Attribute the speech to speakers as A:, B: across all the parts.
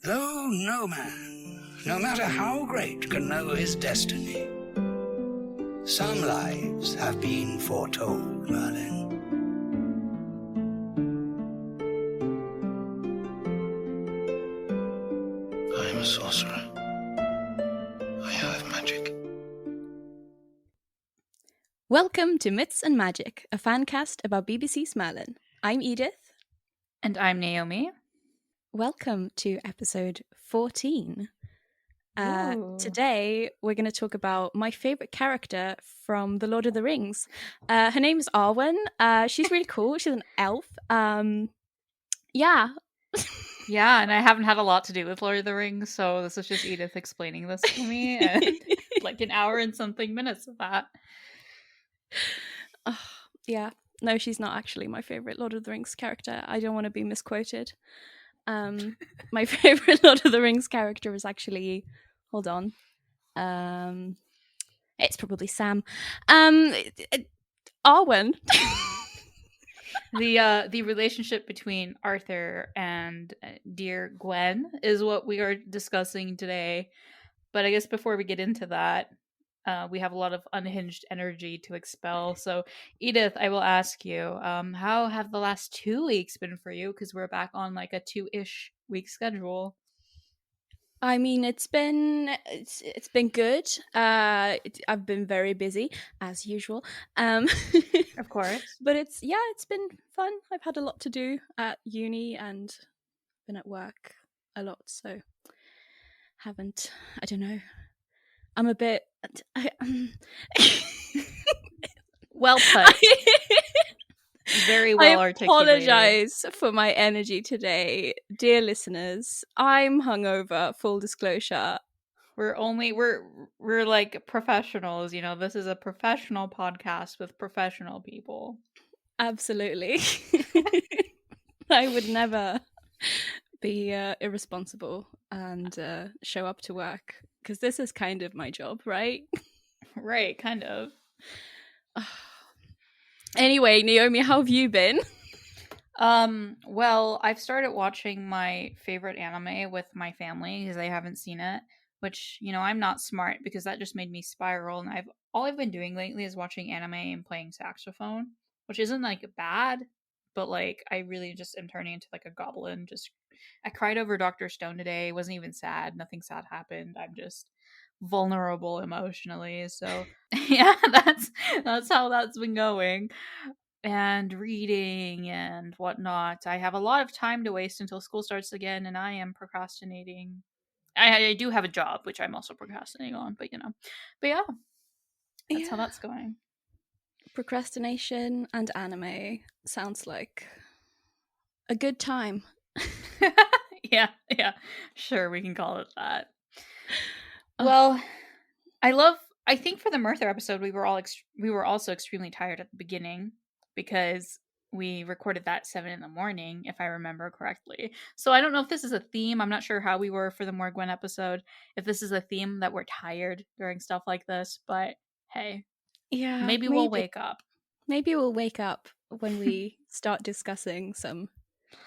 A: Though no man, no matter how great, can know his destiny, some lives have been foretold, Merlin. I am a sorcerer. I have magic.
B: Welcome to Myths and Magic, a fan cast about BBC's Merlin. I'm Edith.
C: And I'm Naomi.
B: Welcome to episode 14. Today, we're going to talk about my favourite character from The Lord of the Rings. Her name is Arwen. She's really cool. She's an elf. Yeah.
C: Yeah, and I haven't had a lot to do with Lord of the Rings, so this is just Edith explaining this to me, and like an hour and something minutes of that.
B: Yeah. No, she's not actually my favourite Lord of the Rings character. I don't want to be misquoted. My favourite Lord of the Rings character is actually... Hold on. It's probably Sam. Arwen.
C: The relationship between Arthur and dear Gwen is what we are discussing today. But I guess before we get into that, we have a lot of unhinged energy to expel. So, Edith, I will ask you, how have the last 2 weeks been for you? Because we're back on like a 2-ish week schedule.
B: I mean, it's been good. I've been very busy as usual.
C: Of course.
B: But it's been fun. I've had a lot to do at uni and been at work a lot, so I don't know. I'm a bit
C: well put. Very well articulated.
B: I apologize for my energy today, dear listeners. I'm hungover, full disclosure.
C: We're like professionals, you know. This is a professional podcast with professional people.
B: Absolutely. I would never be irresponsible and show up to work, because this is kind of my job, right?
C: Right, kind of.
B: Anyway, Naomi, how have you been?
C: Well, I've started watching my favorite anime with my family because I haven't seen it, which, you know, I'm not smart because that just made me spiral, and all I've been doing lately is watching anime and playing saxophone, which isn't like bad, but like I really just am turning into like a goblin. I cried over Dr. Stone today. It wasn't even sad. Nothing sad happened. I'm just vulnerable emotionally. So yeah, that's how that's been going. And reading and whatnot. I have a lot of time to waste until school starts again, and I am procrastinating. I do have a job, which I'm also procrastinating on, but you know. But yeah, that's how that's going.
B: Procrastination and anime sounds like a good time.
C: Yeah, sure, we can call it that. Well, I think for the Merthyr episode, we were also extremely tired at the beginning because we recorded that 7 a.m, if I remember correctly. So I don't know if this is a theme. I'm not sure how we were for the More Gwen episode. If this is a theme that we're tired during stuff like this, but hey,
B: yeah,
C: maybe we'll wake up.
B: Maybe we'll wake up when we start discussing some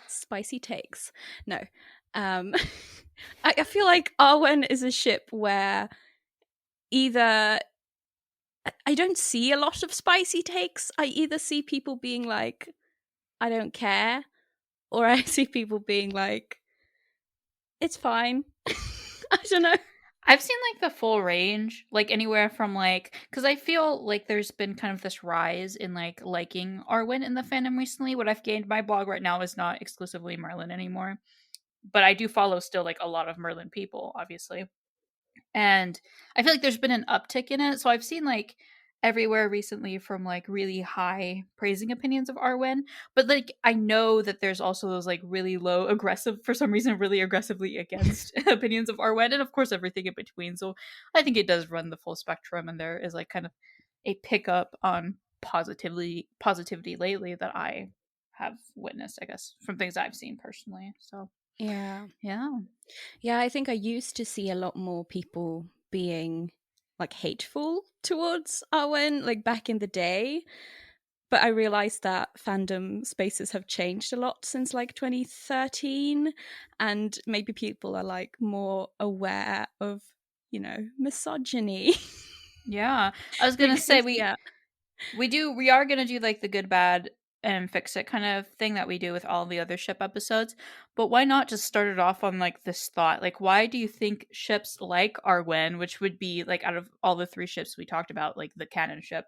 B: spicy takes. No, I feel like Arwen is a ship where either I don't see a lot of spicy takes. I either see people being like, I don't care, or I see people being like, it's fine. I don't know.
C: I've seen like the full range, like anywhere from like, because I feel like there's been kind of this rise in like liking Arwen in the fandom recently. What I've gained, my blog right now is not exclusively Merlin anymore, but I do follow still like a lot of Merlin people, obviously. And I feel like there's been an uptick in it. So I've seen like everywhere recently from like really high praising opinions of Arwen, but like I know that there's also those like really low aggressive, for some reason really aggressively against opinions of Arwen, and of course everything in between. So I think it does run the full spectrum, and there is like kind of a pickup on positivity lately that I have witnessed, I guess, from things I've seen personally. So
B: yeah,
C: I
B: think I used to see a lot more people being like hateful towards Arwen, like back in the day, But I realized that fandom spaces have changed a lot since like 2013, and maybe people are like more aware of, misogyny.
C: Yeah, I was gonna say
B: Yeah.
C: we are gonna do like the good, bad, and fix it kind of thing that we do with all the other ship episodes. But why not just start it off on like this thought? Like, why do you think ships like Arwen, which would be like out of all the 3 ships we talked about, like the canon ship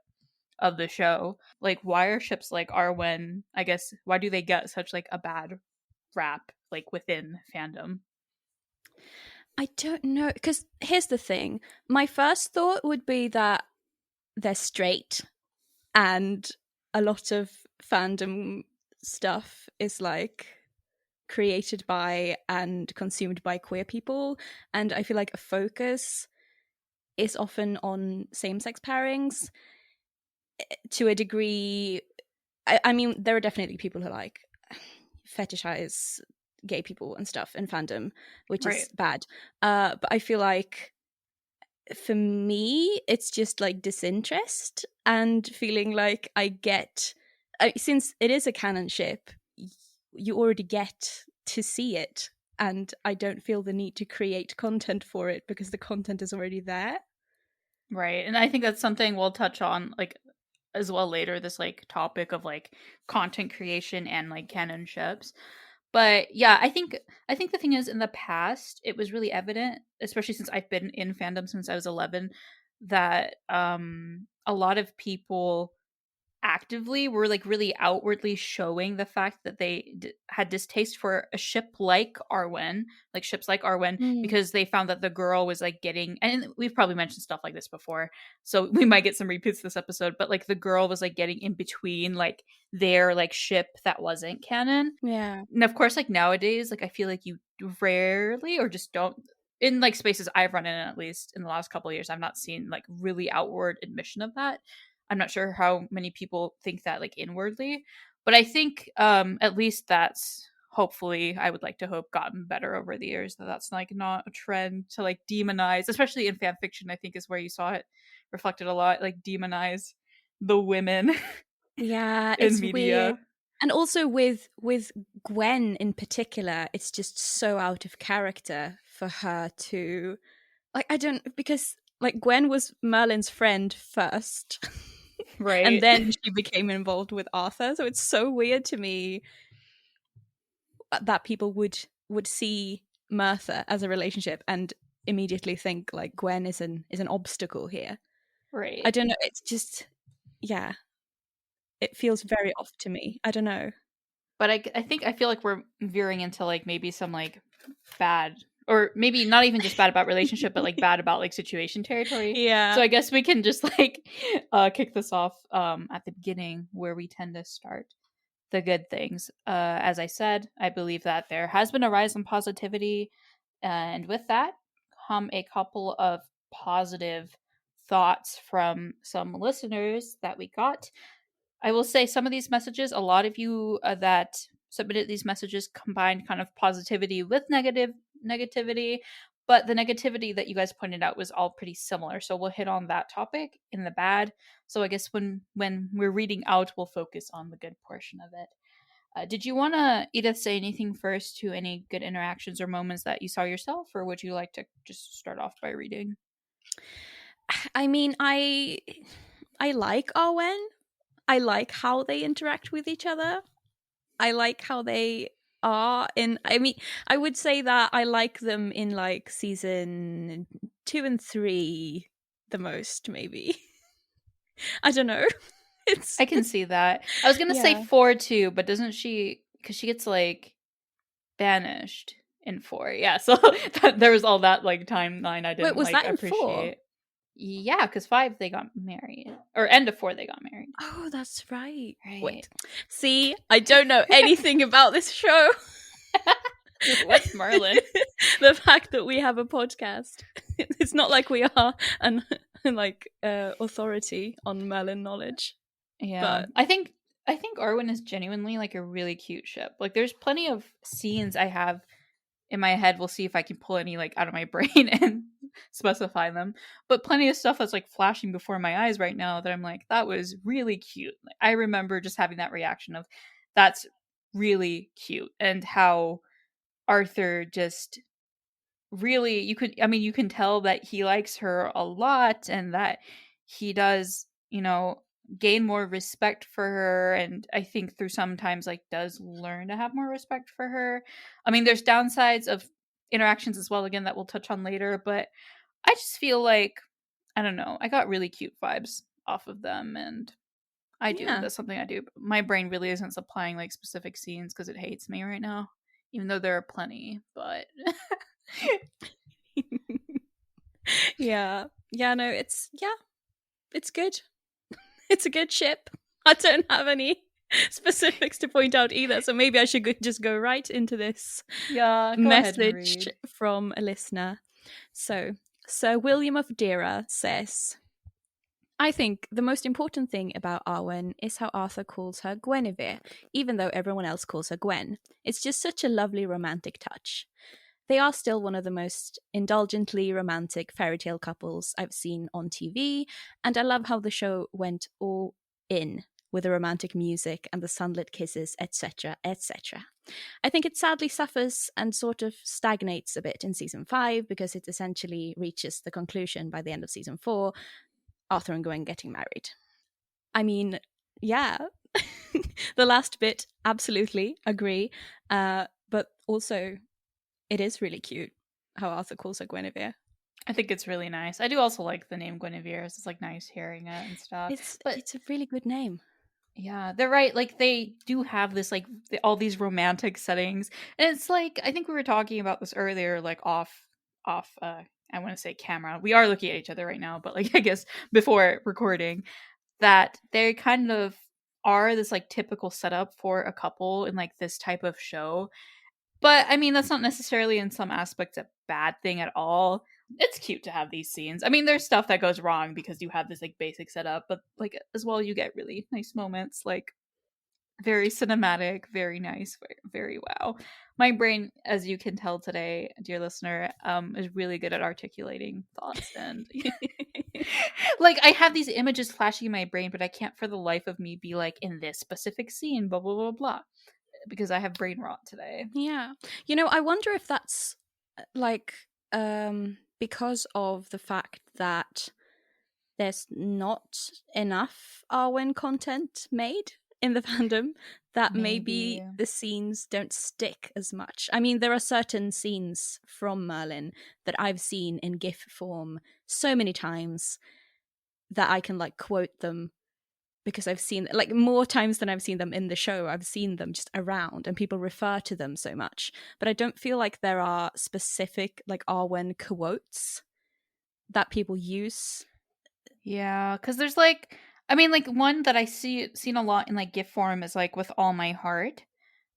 C: of the show, like why are ships like Arwen, I guess, why do they get such like a bad rap like within fandom?
B: I don't know, because here's the thing. My first thought would be that they're straight, and a lot of fandom stuff is like created by and consumed by queer people, and I feel like a focus is often on same-sex pairings to a degree. I mean, there are definitely people who like fetishize gay people and stuff in fandom, which
C: Right.
B: is bad. But I feel like for me, it's just like disinterest and feeling like I get, since it is a canon ship, you already get to see it, and I don't feel the need to create content for it because the content is already there.
C: Right. And I think that's something we'll touch on like as well later, this like topic of like content creation and like canon ships. But yeah, I think the thing is, in the past it was really evident, especially since I've been in fandom since I was 11, that a lot of people actively were like really outwardly showing the fact that they had distaste for a ship like Arwen, like ships like Arwen, because they found that the girl was like getting, and we've probably mentioned stuff like this before, so we might get some repeats this episode, but like the girl was like getting in between like their like ship that wasn't canon.
B: Yeah.
C: And of course, like nowadays, like I feel like you rarely or just don't, in like spaces I've run in, at least in the last couple of years, I've not seen like really outward admission of that. I'm not sure how many people think that like inwardly, but I think at least that's, hopefully, I would like to hope, gotten better over the years, that that's like not a trend to like demonize, especially in fan fiction. I think is where you saw it reflected a lot, like demonize the women.
B: Yeah,
C: in
B: it's
C: media.
B: weird. And also with Gwen in particular, it's just so out of character for her to, like, I don't, because like Gwen was Merlin's friend first.
C: Right.
B: And then she became involved with Arthur. So it's so weird to me that people would see Merthyr as a relationship and immediately think like Gwen is an obstacle here.
C: Right.
B: I don't know. It's just, yeah, it feels very off to me. I don't know.
C: But I feel like we're veering into like maybe some like bad, or maybe not even just bad about relationship, but like bad about like situation territory.
B: Yeah.
C: So I guess we can just like kick this off at the beginning, where we tend to start the good things. As I said, I believe that there has been a rise in positivity, and with that come a couple of positive thoughts from some listeners that we got. I will say some of these messages, a lot of you that submitted these messages combined kind of positivity with negativity, but the negativity that you guys pointed out was all pretty similar. So we'll hit on that topic in the bad. So I guess when we're reading out, we'll focus on the good portion of it. Did you want to, Edith, say anything first to any good interactions or moments that you saw yourself, or would you like to just start off by reading?
B: I mean, I like Arwen. I like how they interact with each other. I like how they are in, I mean, I would say that I like them in like season 2 and 3 the most, maybe. I don't know.
C: I can see that. I was gonna say 4 too, but doesn't she? Because she gets like banished in 4. Yeah, so there was all that like timeline I didn't
B: Wait, was
C: like
B: that in 4?
C: appreciate. Yeah, because 5 they got married, or end of 4 they got married.
B: Oh, that's right.
C: Right.
B: Wait. See, I don't know anything about this show.
C: What's Merlin?
B: The fact that we have a podcast. It's not like we are an authority on Merlin knowledge.
C: Yeah,
B: But
C: I think Arwen is genuinely like a really cute ship. Like, there's plenty of scenes I have in my head. We'll see if I can pull any like out of my brain and specify them. But plenty of stuff that's like flashing before my eyes right now that I'm like, that was really cute. I remember just having that reaction of, that's really cute, and how Arthur just really, you can tell that he likes her a lot, and that he does, gain more respect for her, and I think through sometimes like does learn to have more respect for her. I mean, there's downsides of interactions as well, again, that we'll touch on later, but I just feel like, I don't know, I got really cute vibes off of them, and that's something I do. My brain really isn't supplying like specific scenes because it hates me right now, even though there are plenty, but
B: No, it's good. It's a good ship. I don't have any specifics to point out either, so maybe I should just go right into this message from a listener. So Sir William of Deira says, I think the most important thing about Arwen is how Arthur calls her Guinevere, even though everyone else calls her Gwen. It's just such a lovely romantic touch. They are still one of the most indulgently romantic fairy tale couples I've seen on TV, and I love how the show went all in with the romantic music and the sunlit kisses, etc., etc. I think it sadly suffers and sort of stagnates a bit in season 5 because it essentially reaches the conclusion by the end of season 4, Arthur and Gwen getting married. I mean, yeah, the last bit, absolutely agree, but also it is really cute how Arthur calls her Guinevere.
C: I think it's really nice. I do also like the name Guinevere. It's like nice hearing it and stuff.
B: It's a really good name.
C: Yeah, they're right. Like they do have this like all these romantic settings, and it's like, I think we were talking about this earlier, like off. I want to say camera. We are looking at each other right now, but like I guess before recording, that they kind of are this like typical setup for a couple in like this type of show. But I mean, that's not necessarily in some aspects a bad thing at all. It's cute to have these scenes. I mean, there's stuff that goes wrong because you have this like basic setup, but like as well, you get really nice moments, like very cinematic, very nice, very wow. My brain, as you can tell today, dear listener, is really good at articulating thoughts, and like I have these images flashing in my brain, but I can't for the life of me be like, in this specific scene, blah blah blah blah, because I have brain rot today.
B: Yeah. I wonder if that's like because of the fact that there's not enough Arwen content made in the fandom, that maybe the scenes don't stick as much. I mean, there are certain scenes from Merlin that I've seen in GIF form so many times that I can like quote them, because I've seen like more times than I've seen them in the show. I've seen them just around and people refer to them so much, but I don't feel like there are specific like Arwen quotes that people use.
C: Yeah, because there's like, I mean, like one that I seen a lot in like GIF form is like with All My Heart,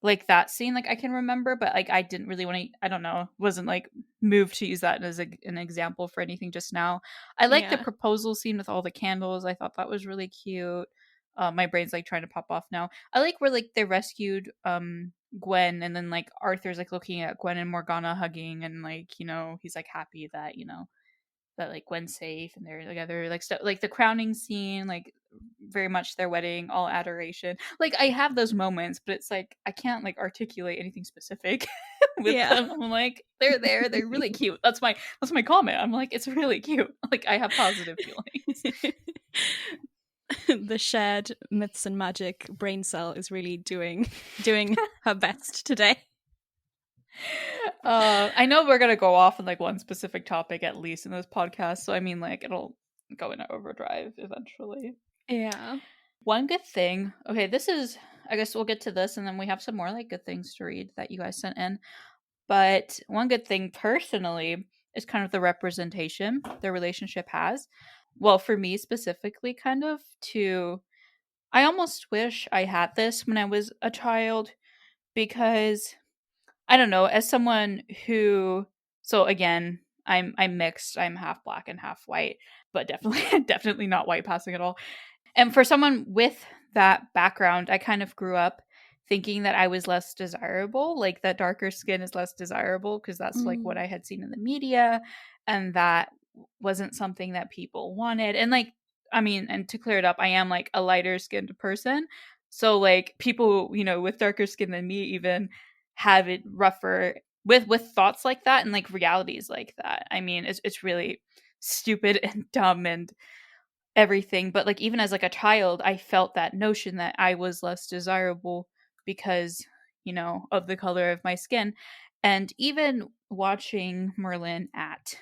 C: like that scene, like I can remember, but like I didn't really want to, I don't know, wasn't like moved to use that as an example for anything just now. I like the proposal scene with all the candles. I thought that was really cute. My brain's like trying to pop off now. I like where like they rescued Gwen, and then like Arthur's like looking at Gwen and Morgana hugging, and like, he's like happy that, that like Gwen's safe and they're together, like stuff like the crowning scene, like very much their wedding, all adoration. Like I have those moments, but it's like I can't like articulate anything specific with them. I'm like, they're there, they're really cute. That's my comment. I'm like, it's really cute. Like I have positive feelings.
B: The shared myths and magic brain cell is really doing her best today.
C: I know we're gonna go off on like one specific topic at least in this podcast, so I mean like it'll go into overdrive eventually.
B: Yeah.
C: One good thing, okay, this is, I guess we'll get to this and then we have some more like good things to read that you guys sent in, but one good thing personally is kind of the representation their relationship has. Well, for me specifically, kind of I almost wish I had this when I was a child, because I don't know, as someone who, so again, I'm mixed. I'm half black and half white, but definitely not white passing at all. And for someone with that background, I kind of grew up thinking that I was less desirable, like that darker skin is less desirable because that's like what I had seen in the media, and that wasn't something that people wanted. And like, I mean, and to clear it up, I am like a lighter skinned person. So like people, you know, with darker skin than me even have it rougher with thoughts like that and like realities like that. I mean, it's really stupid and dumb and everything, but like even as like a child, I felt that notion that I was less desirable because, you know, of the color of my skin. And even watching Merlin at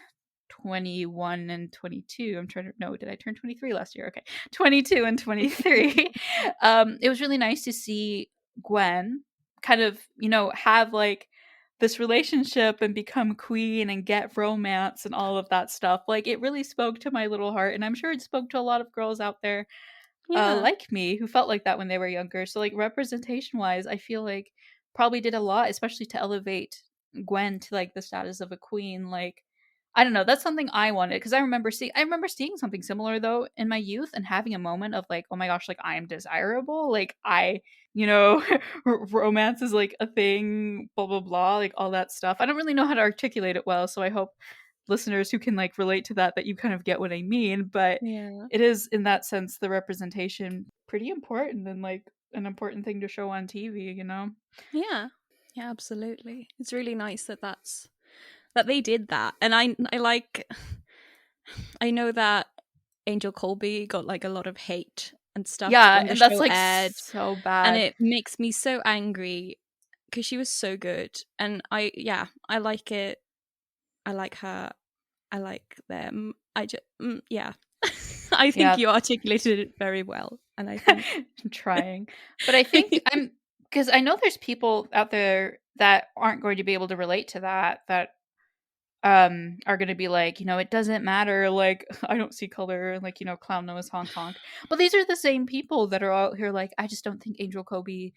C: 21 and 22, I'm trying to no, did I turn 23 last year? Okay. 22 and 23. It was really nice to see Gwen kind of, you know, have like this relationship and become queen and get romance and all of that stuff. Like it really spoke to my little heart, and I'm sure it spoke to a lot of girls out there
B: Yeah.
C: like me who felt like that when they were younger. So like representation wise, I feel like probably did a lot, especially to elevate Gwen to like the status of a queen. Like I don't know, that's something I wanted because I remember seeing something similar though in my youth and having a moment of like, oh my gosh, like I am desirable, like I, you know, romance is like a thing, blah blah blah, like all that stuff. I don't really know how to articulate it well, so I hope listeners who can like relate to that you kind of get what I mean. But
B: Yeah.
C: it is in that sense the representation pretty important and like an important thing to show on TV, you know.
B: Yeah. Yeah, absolutely. It's really nice that that they did that. And I like I know that Angel Colby got like a lot of hate and stuff
C: Yeah,
B: when the
C: and that's
B: show
C: like
B: aired,
C: so
B: and
C: bad.
B: it makes me so angry because she was so good. And I like it. I like her. I like them. I just yeah. I think
C: Yeah.
B: you articulated it very well, and I think
C: I'm trying. But I think I'm because I know there's people out there that aren't going to be able to relate to that are going to be like, you know, it doesn't matter, like I don't see color, like, you know, clown nose honk honk. But these are the same people that are out here like, I just don't think Angel Kobe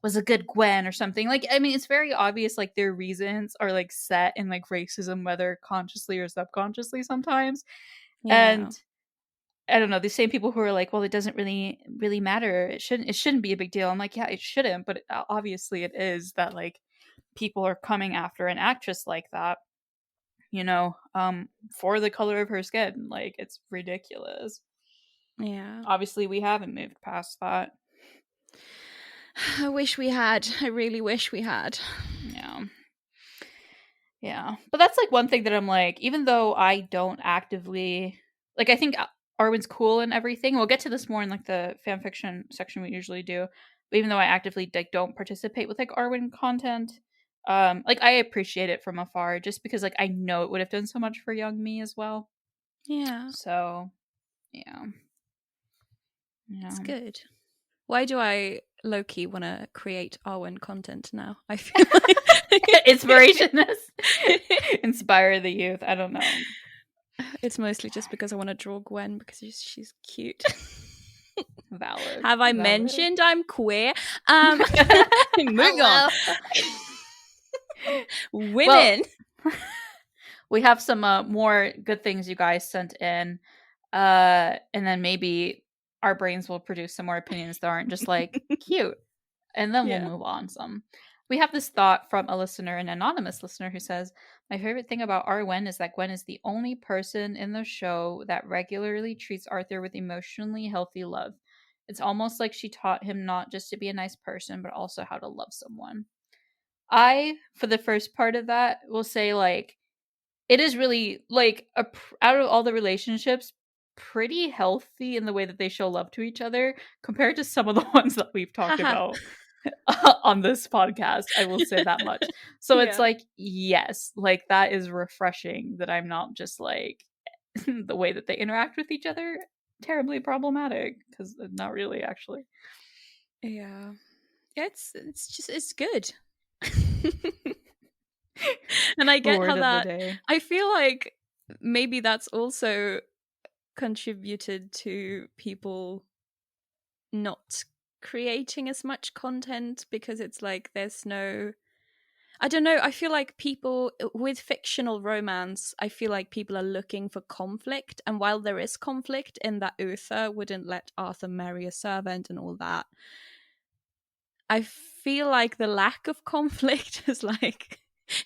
C: was a good Gwen or something. Like, I mean, it's very obvious like their reasons are like set in like racism, whether consciously or subconsciously sometimes.
B: yeah,
C: And I don't know, the same people who are like, well, it doesn't really matter. It shouldn't be a big deal. I'm like, yeah, it shouldn't, but obviously it is that like people are coming after an actress like that, you know, for the color of her skin. Like it's ridiculous.
B: yeah.
C: Obviously, we haven't moved past that.
B: I wish we had. I really wish we had.
C: Yeah. Yeah. But that's like one thing that I'm like, even though I don't actively like, I think Arwen's cool and everything. We'll get to this more in like the fan fiction section we usually do. But even though I actively like don't participate with like Arwen content, like I appreciate it from afar just because like I know it would have done so much for young me as well.
B: Yeah,
C: So yeah.
B: it's
C: Yeah.
B: good. Why do I low key want to create Arwen content now? I feel like
C: Inspiration inspire the youth. I don't know.
B: it's mostly just because I want to draw Gwen because she's cute.
C: Valid.
B: Have I
C: Valid.
B: mentioned I'm queer? Moving on. Women.
C: Well, we have some more good things you guys sent in, and then maybe our brains will produce some more opinions that aren't just like cute, and then we'll move on some. We have this thought from a listener, an anonymous listener, who says, my favorite thing about Arwen is that Gwen is the only person in the show that regularly treats Arthur with emotionally healthy love. It's almost like she taught him not just to be a nice person, but also how to love someone. I, for the first part of that, will say, like, it is really, like, out of all the relationships, pretty healthy in the way that they show love to each other compared to some of the ones that we've talked about on this podcast. I will say that much. So it's like, yes, like, that is refreshing that I'm not just, like, the way that they interact with each other, terribly problematic, because not really, actually.
B: Yeah. It's good. And I get how that I feel like maybe that's also contributed to people not creating as much content because it's like there's no, I don't know, I feel like people with fictional romance, I feel like people are looking for conflict, and while there is conflict in that Uther wouldn't let Arthur marry a servant and all that, I feel like the lack of conflict is like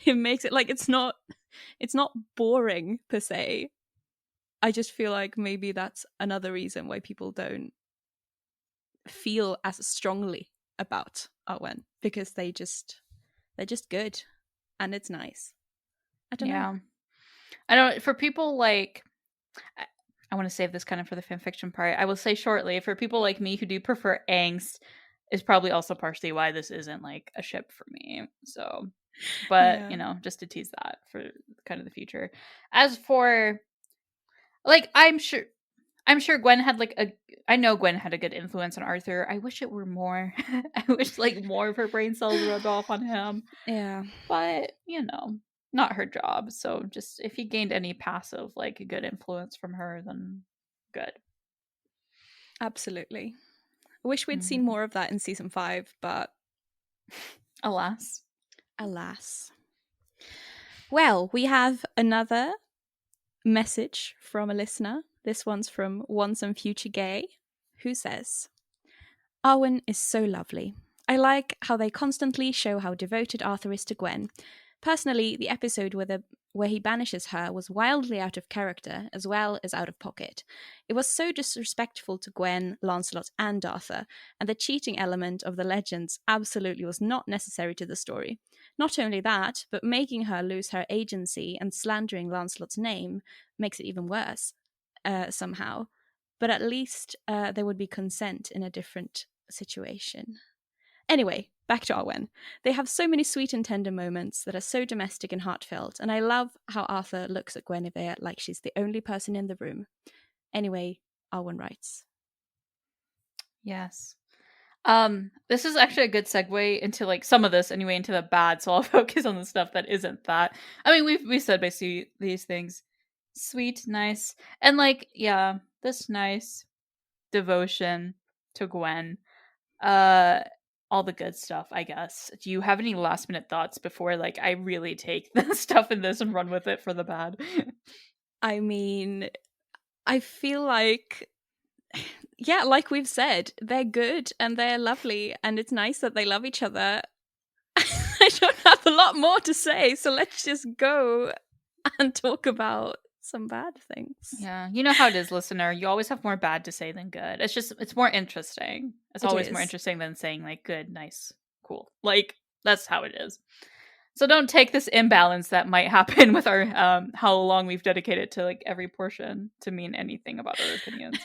B: it makes it like it's not boring per se. I just feel like maybe that's another reason why people don't feel as strongly about Arwen, because they're just good and it's nice. I don't know.
C: I don't, for people like, I want to save this kind of for the fanfiction part. I will say shortly, for people like me who do prefer angst, is probably also partially why this isn't like a ship for me. So, but
B: Yeah.
C: you know, just to tease that for kind of the future. As for like, I'm sure Gwen had I know Gwen had a good influence on Arthur. I wish it were more. I wish like more of her brain cells rubbed off on him.
B: Yeah.
C: But, you know, not her job. So just if he gained any passive like good influence from her, then good.
B: Absolutely. I wish we'd seen more of that in season 5, but
C: alas.
B: Well, we have another message from a listener. This one's from Once and Future Gay, who says, Arwen is so lovely. I like how they constantly show how devoted Arthur is to Gwen. Personally, the episode where he banishes her was wildly out of character as well as out of pocket. It was so disrespectful to Gwen, Lancelot, and Arthur, and the cheating element of the legends absolutely was not necessary to the story. Not only that, but making her lose her agency and slandering Lancelot's name makes it even worse, somehow. But at least there would be consent in a different situation. Anyway, back to Arwen. They have so many sweet and tender moments that are so domestic and heartfelt, and I love how Arthur looks at Guinevere like she's the only person in the room. Anyway, Arwen writes.
C: Yes. This is actually a good segue into like some of this anyway, into the bad, so I'll focus on the stuff that isn't that. I mean, we've said basically these things. Sweet, nice. And like, yeah, this nice devotion to Gwen. All the good stuff, I guess. Do you have any last minute thoughts before like I really take the stuff in this and run with it for the bad?
B: I mean, I feel like, yeah, like we've said, they're good and they're lovely, and it's nice that they love each other. I don't have a lot more to say, so let's just go and talk about some bad things.
C: Yeah, you know how it is, listener. You always have more bad to say than good. It's more interesting. It's always more interesting than saying like good, nice, cool. Like that's how it is. So don't take this imbalance that might happen with our how long we've dedicated to like every portion to mean anything about our opinions.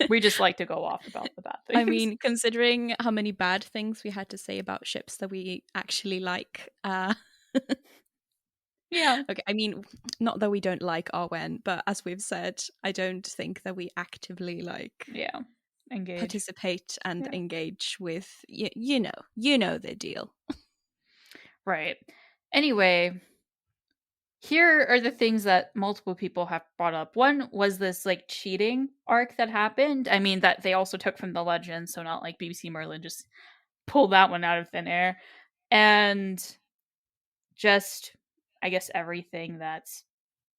C: We just like to go off about the bad things.
B: I mean, considering how many bad things we had to say about ships that we actually like,
C: yeah.
B: Okay, I mean, not that we don't like Arwen, but as we've said, I don't think that we actively
C: engage,
B: participate and engage with you know the deal.
C: Right. Anyway, here are the things that multiple people have brought up. One was this like cheating arc that happened. I mean, that they also took from the legend, so not like BBC Merlin just pulled that one out of thin air. And just, I guess, everything that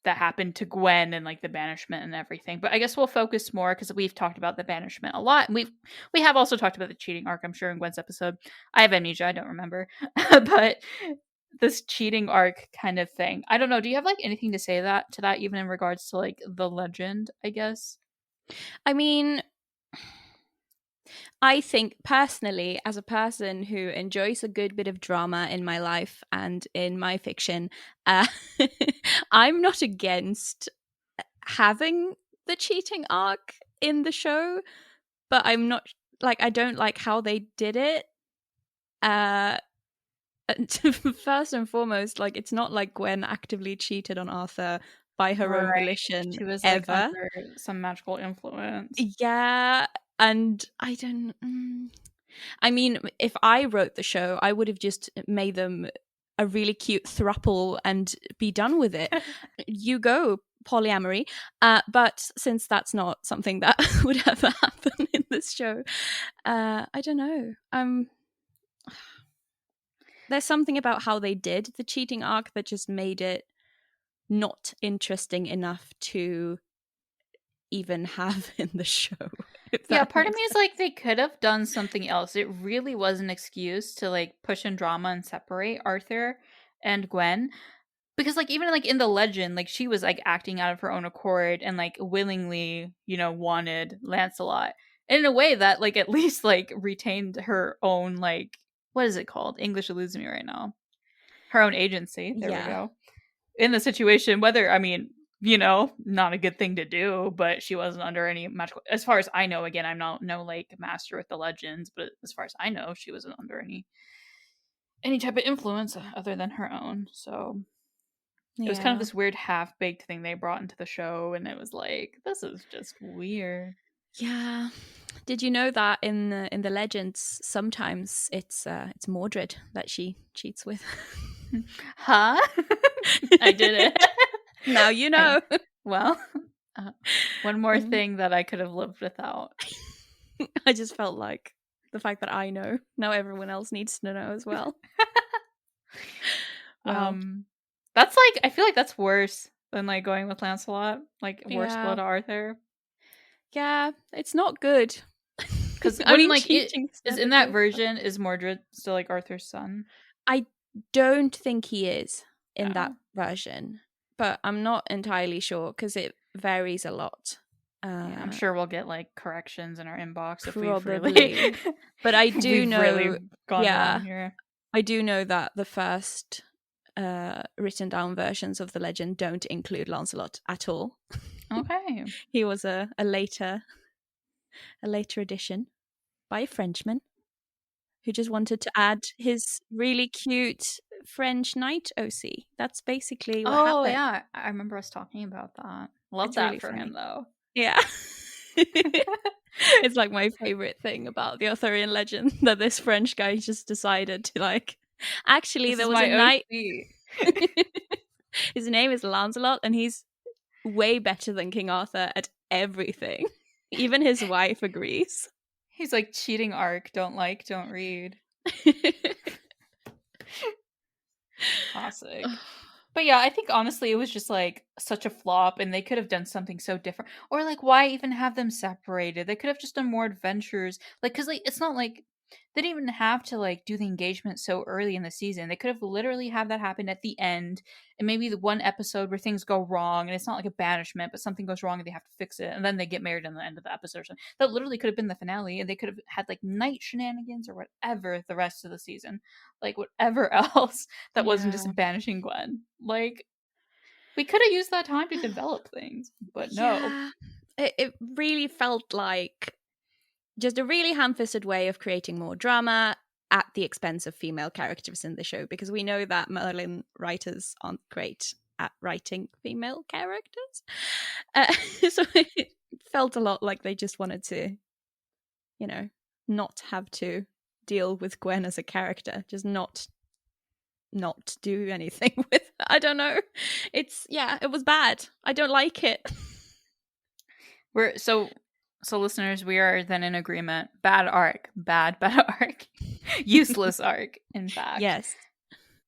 C: happened to Gwen and like the banishment and everything. But I guess we'll focus more because we've talked about the banishment a lot. And we have also talked about the cheating arc, I'm sure, in Gwen's episode. I have amnesia, I don't remember. But this cheating arc kind of thing. I don't know. Do you have like anything to say to that, even in regards to like the legend, I guess?
B: I mean, I think personally, as a person who enjoys a good bit of drama in my life and in my fiction, I'm not against having the cheating arc in the show, but I'm not like, I don't like how they did it. First and foremost, like, it's not like Gwen actively cheated on Arthur by her own volition.
C: She was
B: ever.
C: Like under some magical influence.
B: Yeah, and I don't. I mean, if I wrote the show, I would have just made them a really cute throuple and be done with it. You go, polyamory. But since that's not something that would ever happen in this show, I don't know. There's something about how they did the cheating arc that just made it not interesting enough to even have in the show.
C: Yeah, part of me is like, they could have done something else. It really was an excuse to like push in drama and separate Arthur and Gwen. Because like even like in the legend, like she was like acting out of her own accord and like willingly, wanted Lancelot. And in a way that like at least like retained her own like, what is it called? English eludes me right now. Her own agency. There we go. In the situation, whether, I mean, not a good thing to do, but she wasn't under any magical, as far as I know, again, I'm not no like master with the legends, but as far as I know, she wasn't under any type of influence other than her own. So it was kind of this weird half-baked thing they brought into the show, and it was like, this is just weird.
B: Yeah. Did you know that in the legends sometimes it's Mordred that she cheats with?
C: Huh? I did it.
B: Now you know.
C: Well, one more thing that I could have lived without.
B: I just felt like the fact that I know, now everyone else needs to know as well.
C: Wow. That's like, I feel like that's worse than like going with Lancelot, like worse blood Arthur.
B: Yeah, it's not good.
C: Because like it is in that version, is Mordred still like Arthur's son?
B: I don't think he is in that version, but I'm not entirely sure because it varies a lot.
C: Yeah, I'm sure we'll get like corrections in our inbox if we've
B: probably.
C: really.
B: But I do know,
C: really gone wrong here.
B: I do know that the first written down versions of the legend don't include Lancelot at all.
C: Okay,
B: he was a later addition by a Frenchman who just wanted to add his really cute French knight OC. That's basically what happened.
C: Oh yeah, I remember us talking about that. Love that really for him though.
B: Yeah. It's like my favorite thing about the Arthurian legend, that this French guy just decided to like, actually there was a knight. His name is Lancelot and he's way better than King Arthur at everything. Even his wife agrees.
C: He's like, cheating arc, don't read. Classic. But yeah, I think honestly it was just like such a flop, and they could have done something so different. Or like, why even have them separated? They could have just done more adventures. Like, because like it's not like they didn't even have to like do the engagement so early in the season. They could have literally had that happen at the end, and maybe the one episode where things go wrong, and it's not like a banishment, but something goes wrong and they have to fix it, and then they get married in the end of the episode. That literally could have been the finale, and they could have had like night shenanigans or whatever the rest of the season, like whatever else that wasn't just banishing Gwen. Like, we could have used that time to develop things, but no.
B: It really felt like just a really ham-fisted way of creating more drama at the expense of female characters in the show, because we know that Merlin writers aren't great at writing female characters. So it felt a lot like they just wanted to, not have to deal with Gwen as a character, just not do anything with her. I don't know. It was bad. I don't like it.
C: So listeners, we are then in agreement. Bad arc. Bad arc. Useless arc, in fact.
B: Yes.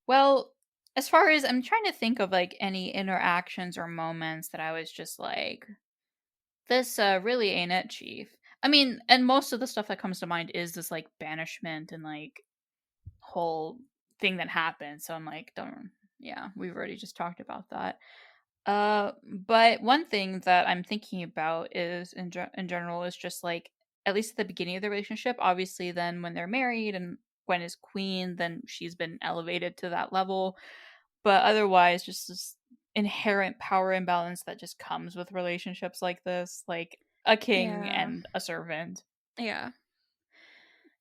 C: Well, as far as I'm trying to think of like any interactions or moments that I was just like, this really ain't it, Chief. I mean, and most of the stuff that comes to mind is this like banishment and like whole thing that happened. So I'm like, we've already just talked about that. But one thing that I'm thinking about is in general is just like, at least at the beginning of the relationship, obviously then when they're married and Gwen is queen, then she's been elevated to that level. But otherwise, just this inherent power imbalance that just comes with relationships like this, like a king and a servant.
B: Yeah.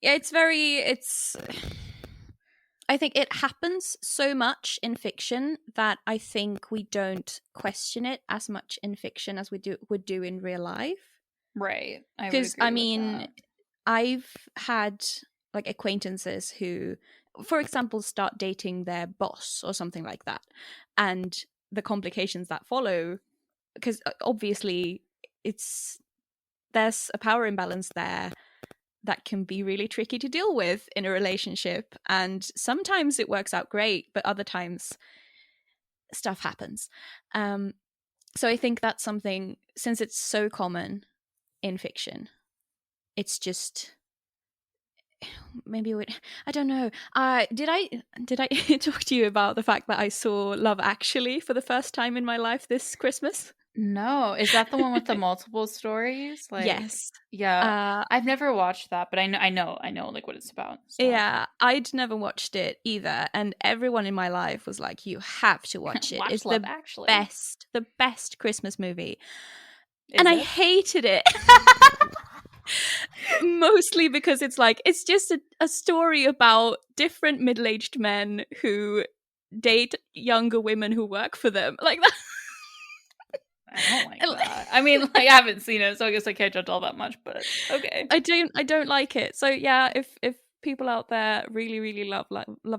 B: Yeah, I think it happens so much in fiction that I think we don't question it as much in fiction as we would do in real life.
C: Right.
B: Because I mean, I've had like acquaintances who, for example, start dating their boss or something like that, and the complications that follow, because obviously there's a power imbalance there that can be really tricky to deal with in a relationship. And sometimes it works out great, but other times stuff happens. So I think that's something, since it's so common in fiction, it's just maybe I don't know. Did I talk to you about the fact that I saw Love Actually for the first time in my life this Christmas?
C: No, is that the one with the multiple stories? Like,
B: Yes.
C: yeah, I've never watched that, but I know, like what it's about. And stuff.
B: Yeah, I'd never watched it either, and everyone in my life was like, "You have to watch it.
C: Watch
B: It's
C: Love
B: the
C: Actually.
B: best Christmas movie."
C: Is
B: and I
C: it?
B: hated it. Mostly because it's just a story about different middle-aged men who date younger women who work for them. Like that.
C: I don't like that. I mean, like, I haven't seen it, so I guess I can't judge all that much, but okay.
B: I don't like it. So yeah, if people out there really love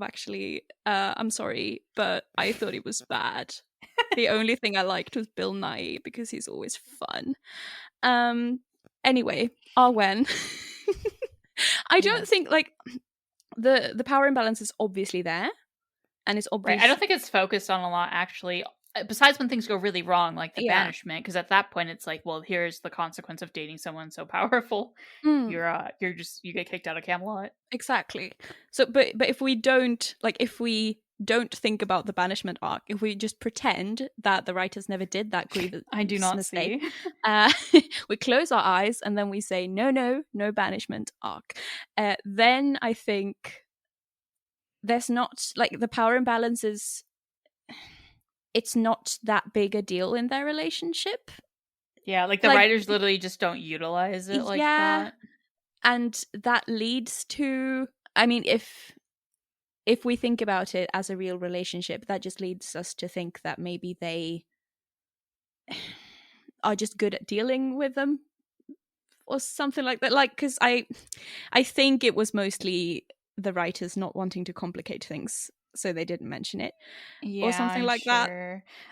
B: Actually, I'm sorry, but I thought it was bad. The only thing I liked was Bill Nye because he's always fun. Anyway, Arwen. I don't think like the power imbalance is obviously there, and it's obvious.
C: Right. I don't think it's focused on a lot actually. Besides when things go really wrong, like the banishment, because at that point it's like, well, here's the consequence of dating someone so powerful. You get kicked out of Camelot.
B: Exactly. So, but if we don't think about the banishment arc, if we just pretend that the writers never did that grievous
C: I do not
B: mistake,
C: see.
B: we close our eyes and then we say no banishment arc. Then I think there's not like the power imbalance is. It's not that big a deal in their relationship.
C: Yeah, like the writers literally just don't utilize it like that.
B: And that leads to, I mean, if we think about it as a real relationship, that just leads us to think that maybe they are just good at dealing with them or something like that. Like, because I think it was mostly the writers not wanting to complicate things, so they didn't mention it, or something like that.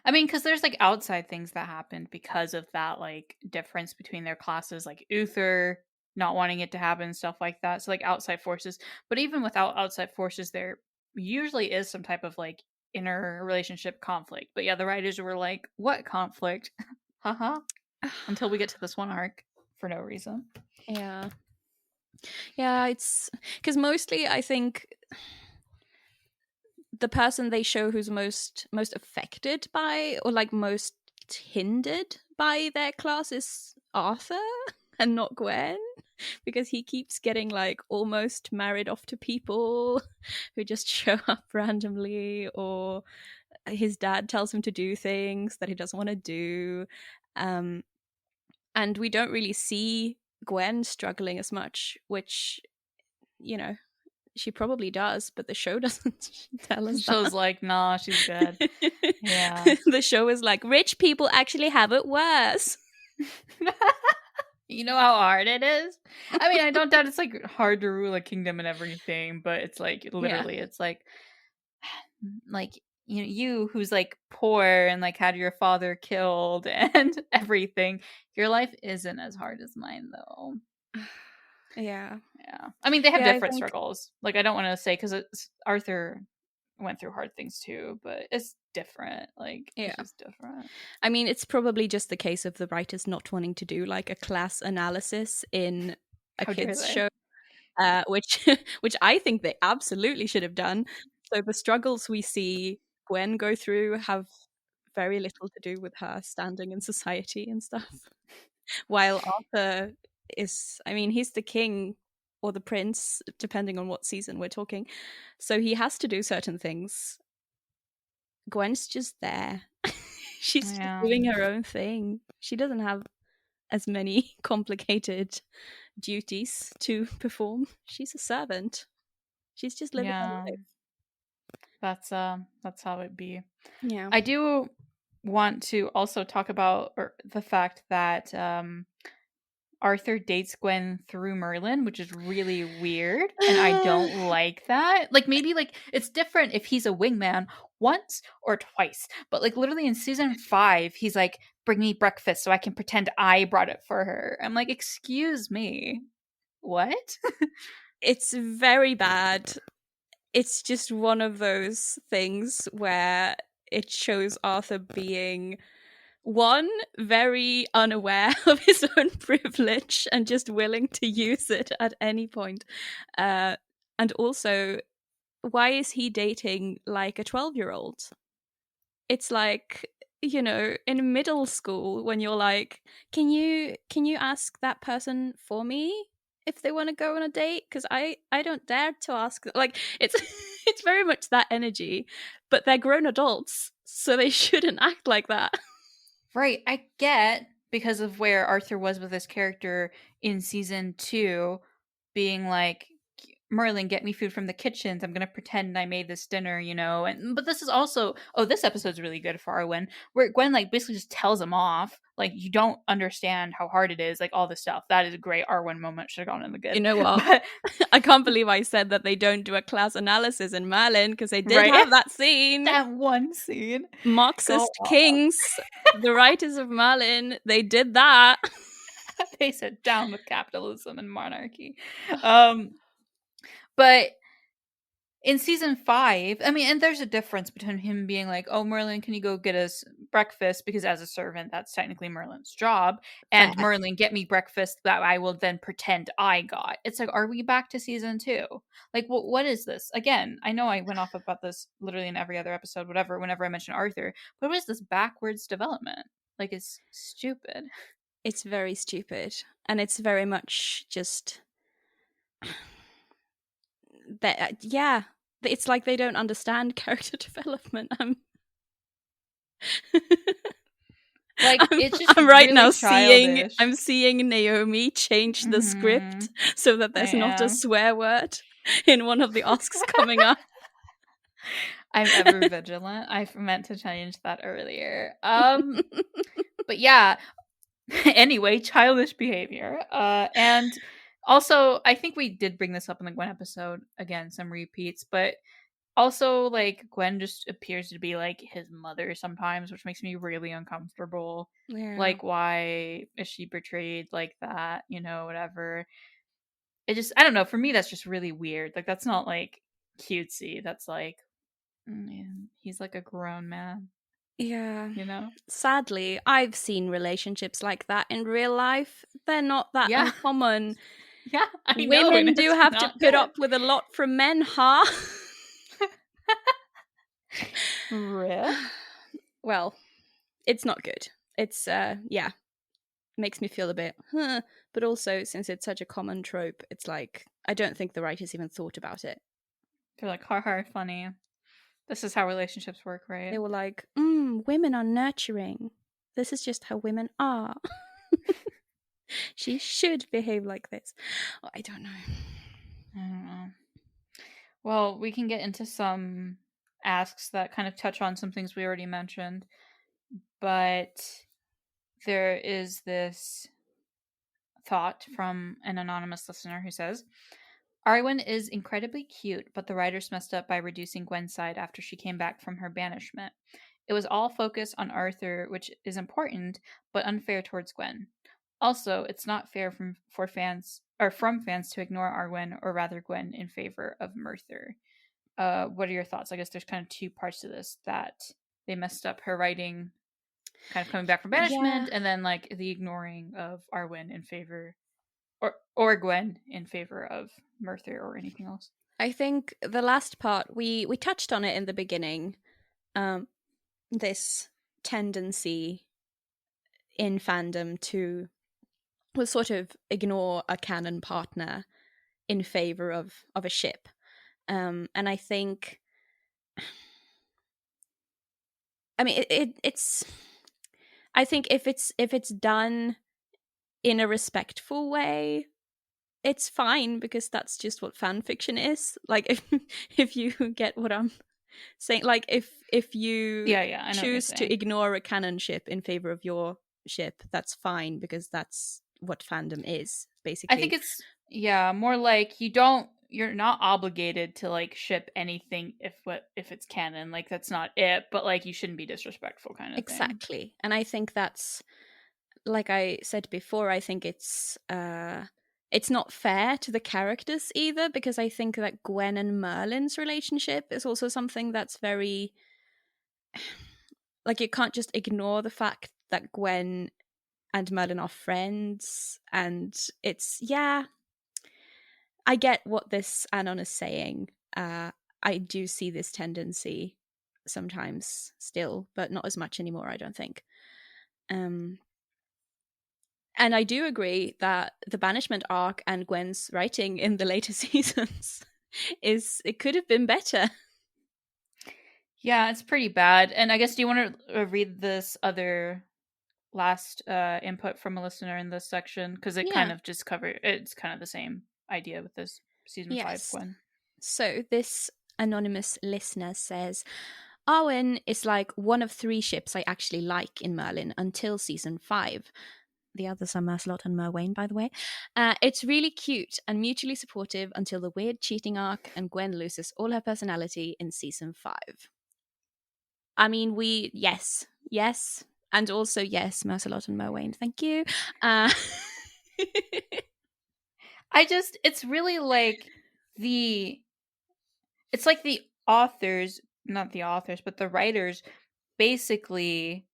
C: I mean, because there's like outside things that happened because of that, like difference between their classes, like Uther not wanting it to happen, stuff like that. So like outside forces, but even without outside forces, there usually is some type of like inner relationship conflict. But yeah, the writers were like, "What conflict?" Haha. Until we get to this one arc for no reason.
B: Yeah, it's because mostly I think the person they show who's most affected by or like most hindered by their class is Arthur and not Gwen, because he keeps getting like almost married off to people who just show up randomly, or his dad tells him to do things that he doesn't want to do, and we don't really see Gwen struggling as much, which, you know, she probably does, but the show doesn't tell us.
C: The show's like, nah, she's good. Yeah.
B: The show is like, rich people actually have it worse.
C: You know how hard it is? I mean, I don't doubt it's like hard to rule a kingdom and everything, but it's like literally it's like you who's like poor and like had your father killed and everything, your life isn't as hard as mine though.
B: Yeah.
C: I mean, they have different struggles. Like, I don't want to say because Arthur went through hard things too, but it's different. Like, it's just different.
B: I mean, it's probably just the case of the writers not wanting to do like a class analysis in a kids show, which I think they absolutely should have done. So the struggles we see Gwen go through have very little to do with her standing in society and stuff. While Arthur is, I mean, he's the king or the prince, depending on what season we're talking. So he has to do certain things. Gwen's just there. She's just doing her own thing. She doesn't have as many complicated duties to perform. She's a servant. She's just living her life.
C: That's how it be.
B: Yeah.
C: I do want to also talk about the fact that Arthur dates Gwen through Merlin, which is really weird, and I don't like that. Like, maybe like it's different if he's a wingman once or twice, but like literally in season 5, he's like, "Bring me breakfast so I can pretend I brought it for her." I'm like, excuse me, what?
B: It's very bad. It's just one of those things where it shows Arthur being one, very unaware of his own privilege and just willing to use it at any point. And also, why is he dating like a 12-year-old? It's like, you know, in middle school when you're like, can you ask that person for me if they want to go on a date? Because I don't dare to ask them. Like, it's it's very much that energy, but they're grown adults, so they shouldn't act like that.
C: Right. I get, because of where Arthur was with his character in season 2, being like, Merlin, get me food from the kitchens. I'm gonna pretend I made this dinner, you know. And but this is also, this episode's really good for Arwen, where Gwen like basically just tells him off, like, you don't understand how hard it is, like all this stuff. That is a great Arwen moment. Should have gone in the good.
B: You know what?
C: But,
B: I can't believe I said that they don't do a class analysis in Merlin, because they did
C: Right?
B: have that scene.
C: that one scene.
B: Marxist
C: Go off.
B: kings, the writers of Merlin, they did that.
C: They said down with capitalism and monarchy. But in season 5, I mean, and there's a difference between him being like, oh, Merlin, can you go get us breakfast? Because as a servant, that's technically Merlin's job. And
B: Fair.
C: Merlin, get me breakfast that I will then pretend I got. It's like, are we back to season 2? Like, what is this? Again, I know I went off about this literally in every other episode, whatever, whenever I mention Arthur. But what is this backwards development? Like, it's stupid.
B: It's very stupid. And it's very much just... that, yeah. It's like they don't understand character development.
C: Like, it's just
B: I'm right
C: really
B: now
C: childish.
B: seeing Naomi change the script so that there's not a swear word in one of the asks coming up.
C: I'm ever vigilant. I meant to change that earlier. But yeah. Anyway, childish behavior. And also, I think we did bring this up in the Gwen episode. Again, some repeats, but also, like, Gwen just appears to be like his mother sometimes, which makes me really uncomfortable.
B: Yeah.
C: Like, why is she portrayed like that? You know, whatever. It just, I don't know. For me, that's just really weird. Like, that's not like cutesy. That's like, he's like a grown man.
B: Yeah.
C: You know?
B: Sadly, I've seen relationships like that in real life. They're not that uncommon.
C: Yeah, I know.
B: Women do have to put up with a lot from men, huh?
C: Rip.
B: Well, it's not good. It's, makes me feel a bit, but also, since it's such a common trope, it's like, I don't think the writers even thought about it.
C: They're like, ha, funny. This is how relationships work, right?
B: They were like, women are nurturing. This is just how women are. She should behave like this. Oh, I don't know.
C: Well, we can get into some asks that kind of touch on some things we already mentioned. But there is this thought from an anonymous listener who says, Arwen is incredibly cute, but the writers messed up by reducing Gwen's side after she came back from her banishment. It was all focused on Arthur, which is important, but unfair towards Gwen. Also, it's not fair from fans to ignore Arwen, or rather Gwen, in favor of Merthyr. What are your thoughts? I guess there's kind of two parts to this, that they messed up her writing, kind of coming back from banishment, and then like the ignoring of Arwen in favor, or Gwen in favor of Merthyr or anything else.
B: I think the last part, we touched on it in the beginning, this tendency in fandom to sort of ignore a canon partner in favor of a ship. And I think, I mean, it's I think if it's done in a respectful way, it's fine, because that's just what fan fiction is. Like, if you get what I'm saying, like if you choose to ignore a canon ship in favor of your ship, that's fine, because that's what fandom is, basically.
C: I think it's more like you're not obligated to like ship anything if it's canon. Like, that's not it, but like you shouldn't be disrespectful, kind of
B: exactly
C: thing.
B: And I think that's, like I said before, I think it's not fair to the characters either, because I think that Gwen and Merlin's relationship is also something that's very, like, you can't just ignore the fact that Gwen and Merlin are friends, and it's I get what this Anon is saying. I do see this tendency sometimes still, but not as much anymore, I don't think. And I do agree that the banishment arc and Gwen's writing in the later seasons it could have been better.
C: Yeah, it's pretty bad. And I guess, do you want to read this other last input from a listener in this section? Because it kind of just it's kind of the same idea with this season 5 Gwen.
B: So this anonymous listener says, Arwen is like one of 3 ships I actually like in Merlin until season 5. The others are Mercelot and Merwain, by the way. It's really cute and mutually supportive until the weird cheating arc and Gwen loses all her personality in season 5. I mean, yes. And also, yes, Mercelot and Merwain. Thank you.
C: It's really like it's like the authors, not the authors, but the writers basically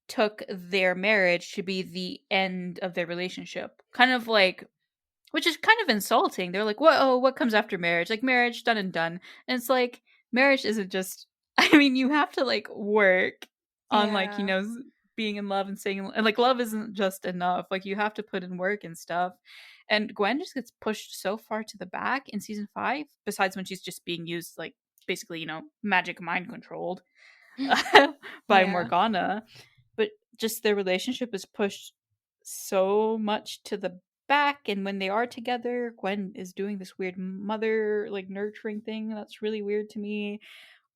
C: took their marriage to be the end of their relationship. Kind of like, which is kind of insulting. They're like, what comes after marriage? Like, marriage, done and done. And it's like, marriage isn't just, I mean, you have to like work on like, being in love and staying, and like love isn't just enough. Like, you have to put in work and stuff. And Gwen just gets pushed so far to the back in season 5, besides when she's just being used like basically, magic mind controlled by Morgana. But just their relationship is pushed so much to the back, and when they are together, Gwen is doing this weird mother like nurturing thing that's really weird to me,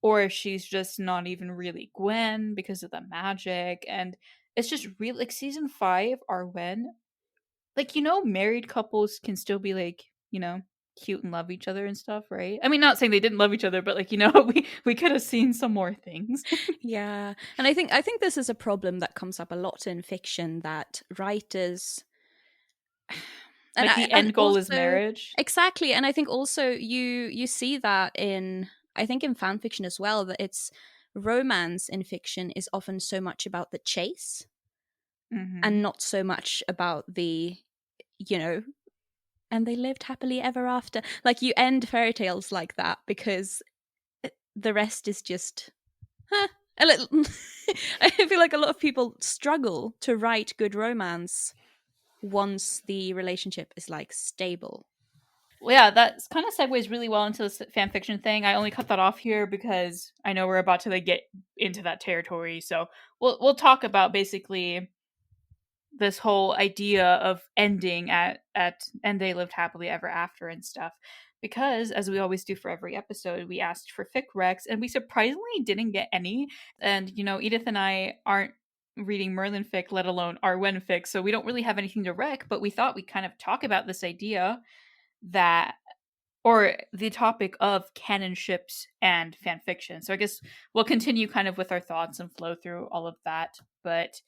C: or she's just not even really Gwen because of the magic. And it's just really like season 5 Arwen, like, married couples can still be like, cute and love each other and stuff, right? I mean, not saying they didn't love each other, but like, we could have seen some more things.
B: Yeah. And I think this is a problem that comes up a lot in fiction, that writers
C: like the end goal is marriage.
B: Exactly. And I think also you see that in fan fiction as well, that it's romance in fiction is often so much about the chase and not so much about the, and they lived happily ever after. Like, you end fairy tales like that because the rest is just a little. I feel like a lot of people struggle to write good romance once the relationship is like stable.
C: Well, yeah, that kind of segues really well into this fan fiction thing. I only cut that off here because I know we're about to like get into that territory. So we'll talk about basically this whole idea of ending at and they lived happily ever after and stuff. Because, as we always do for every episode, we asked for fic recs, and we surprisingly didn't get any. And, Edith and I aren't reading Merlin fic, let alone Arwen fic, so we don't really have anything to rec, but we thought we'd kind of talk about this idea or the topic of canon ships and fan fiction. So I guess we'll continue kind of with our thoughts and flow through all of that. But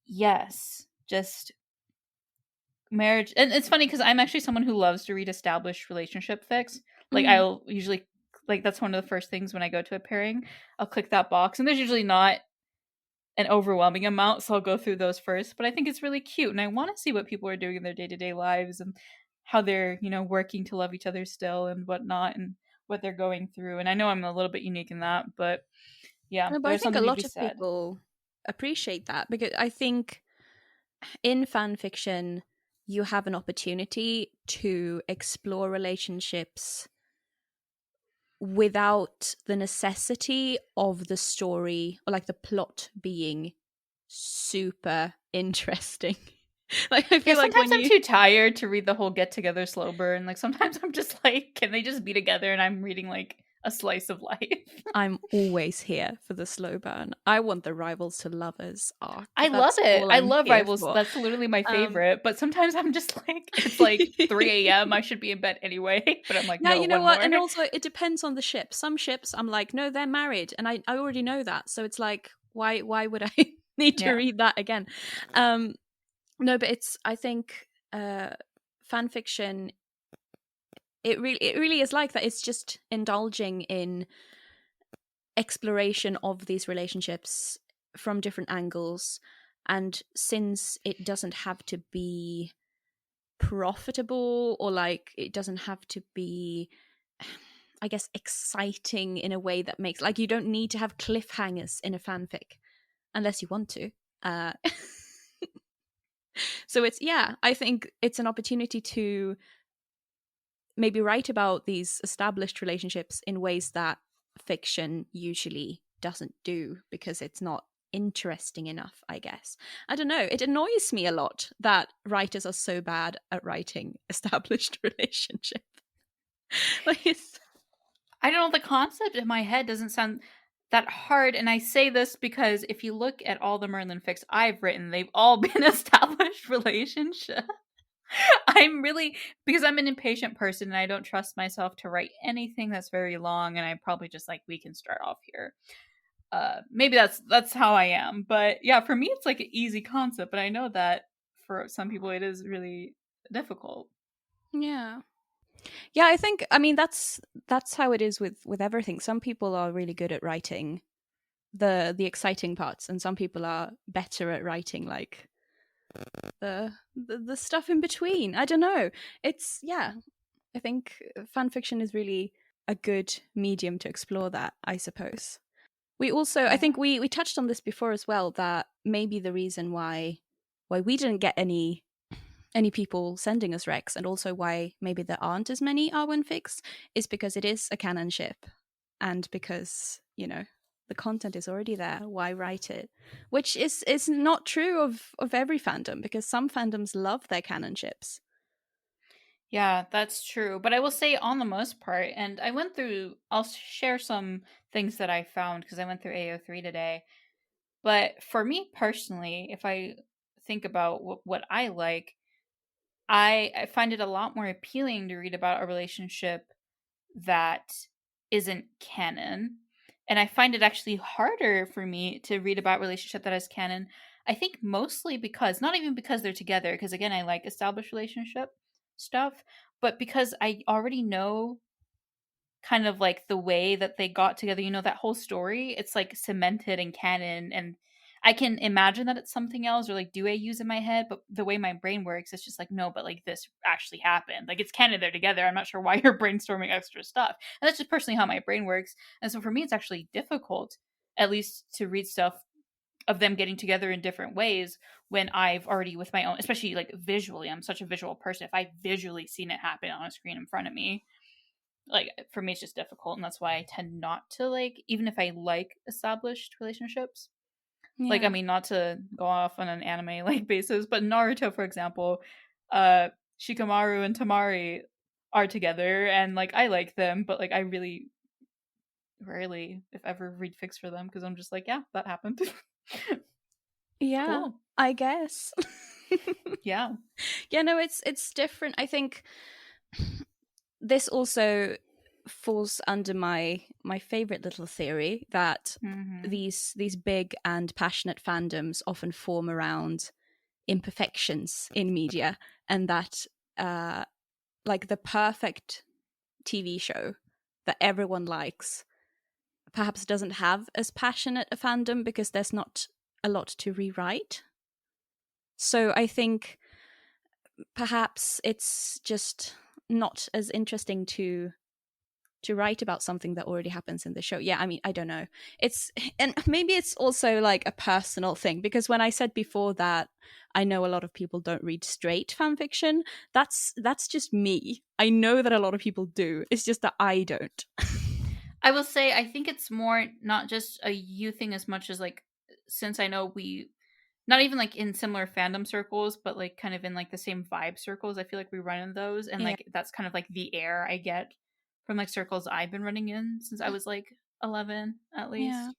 C: yes, just marriage. And it's funny because I'm actually someone who loves to read established relationship fics. Like, I'll usually, like, that's one of the first things when I go to a pairing, I'll click that box, and there's usually not an overwhelming amount, so I'll go through those first. But I think it's really cute, and I want to see what people are doing in their day-to-day lives and how they're, working to love each other still and whatnot, and what they're going through. And I know I'm a little bit unique in that, but yeah.
B: No, but I think a lot of people appreciate that, because I think in fan fiction you have an opportunity to explore relationships without the necessity of the story or like the plot being super interesting. Like, I feel like
C: sometimes I'm too tired to read the whole get together slow burn. Like, sometimes I'm just like, can they just be together? And I'm reading like a slice of life.
B: I'm always here for the slow burn. I want the rivals to lovers arc.
C: I love it. I love rivals. That's literally my favorite. But sometimes I'm just like, it's like 3 a.m. I should be in bed anyway. But I'm like, no,
B: you know what?
C: More.
B: And also, it depends on the ship. Some ships, I'm like, no, they're married, and I already know that. So it's like, why would I need to read that again? No, but I think fan fiction, it really is like that. It's just indulging in exploration of these relationships from different angles, and since it doesn't have to be profitable, or like it doesn't have to be, I guess, exciting in a way that makes, like, you don't need to have cliffhangers in a fanfic unless you want to. uh so it's, yeah, I think it's an opportunity to maybe write about these established relationships in ways that fiction usually doesn't do, because it's not interesting enough, I guess. I don't know. It annoys me a lot that writers are so bad at writing established relationship. Like, it's...
C: I don't know, the concept in my head doesn't sound that hard, and I say this because if you look at all the Merlin fics I've written, they've all been established relationships. I'm really, because I'm an impatient person and I don't trust myself to write anything that's very long, and I probably just like, we can start off here. Maybe that's how I am, but yeah, for me it's like an easy concept, but I know that for some people it is really difficult.
B: Yeah, I think, I mean, that's how it is with everything. Some people are really good at writing the exciting parts, and some people are better at writing like the stuff in between. I don't know. It's, yeah, I think fan fiction is really a good medium to explore that, I suppose. We also, I think we touched on this before as well, that maybe the reason why we didn't get any people sending us recs, and also why maybe there aren't as many Arwen fics, is because it is a canon ship, and because, you know, the content is already there. Why write it? Which is not true of every fandom, because some fandoms love their canon ships.
C: Yeah, that's true. But I will say, on the most part, and I'll share some things that I found because I went through AO3 today. But for me personally, if I think about what I like, I find it a lot more appealing to read about a relationship that isn't canon. And I find it actually harder for me to read about relationship that is canon. I think mostly because, not even because they're together, because again, I like established relationship stuff, but because I already know kind of like the way that they got together, that whole story, it's like cemented in canon, and I can imagine that it's something else, or like, do I use in my head? But the way my brain works, it's just like, no, but like, this actually happened. Like, it's canon, they're together. I'm not sure why you're brainstorming extra stuff. And that's just personally how my brain works. And so for me, it's actually difficult, at least, to read stuff of them getting together in different ways when I've already, with my own, especially like visually, I'm such a visual person. If I've visually seen it happen on a screen in front of me, like, for me it's just difficult, and that's why I tend not to, like, even if I like established relationships, like, I mean, not to go off on an anime like basis, but Naruto, for example, Shikamaru and Tamari are together, and like, I like them, but like, I really rarely, if ever, read fics for them, because I'm just like, yeah, that happened.
B: Yeah, cool. I guess.
C: Yeah,
B: no, it's different. I think this also falls under my favorite little theory that these big and passionate fandoms often form around imperfections in media, and that like the perfect TV show that everyone likes perhaps doesn't have as passionate a fandom because there's not a lot to rewrite. So I think perhaps it's just not as interesting to write about something that already happens in the show. Yeah, I mean, I don't know. And maybe it's also like a personal thing, because when I said before that I know a lot of people don't read straight fan fiction, that's just me. I know that a lot of people do. It's just that I don't.
C: I will say, I think it's more not just a you thing as much as, like, since I know we, not even like in similar fandom circles, but like kind of in like the same vibe circles, I feel like we run in those, and like that's kind of like the air I get from like circles I've been running in since I was like 11 at least.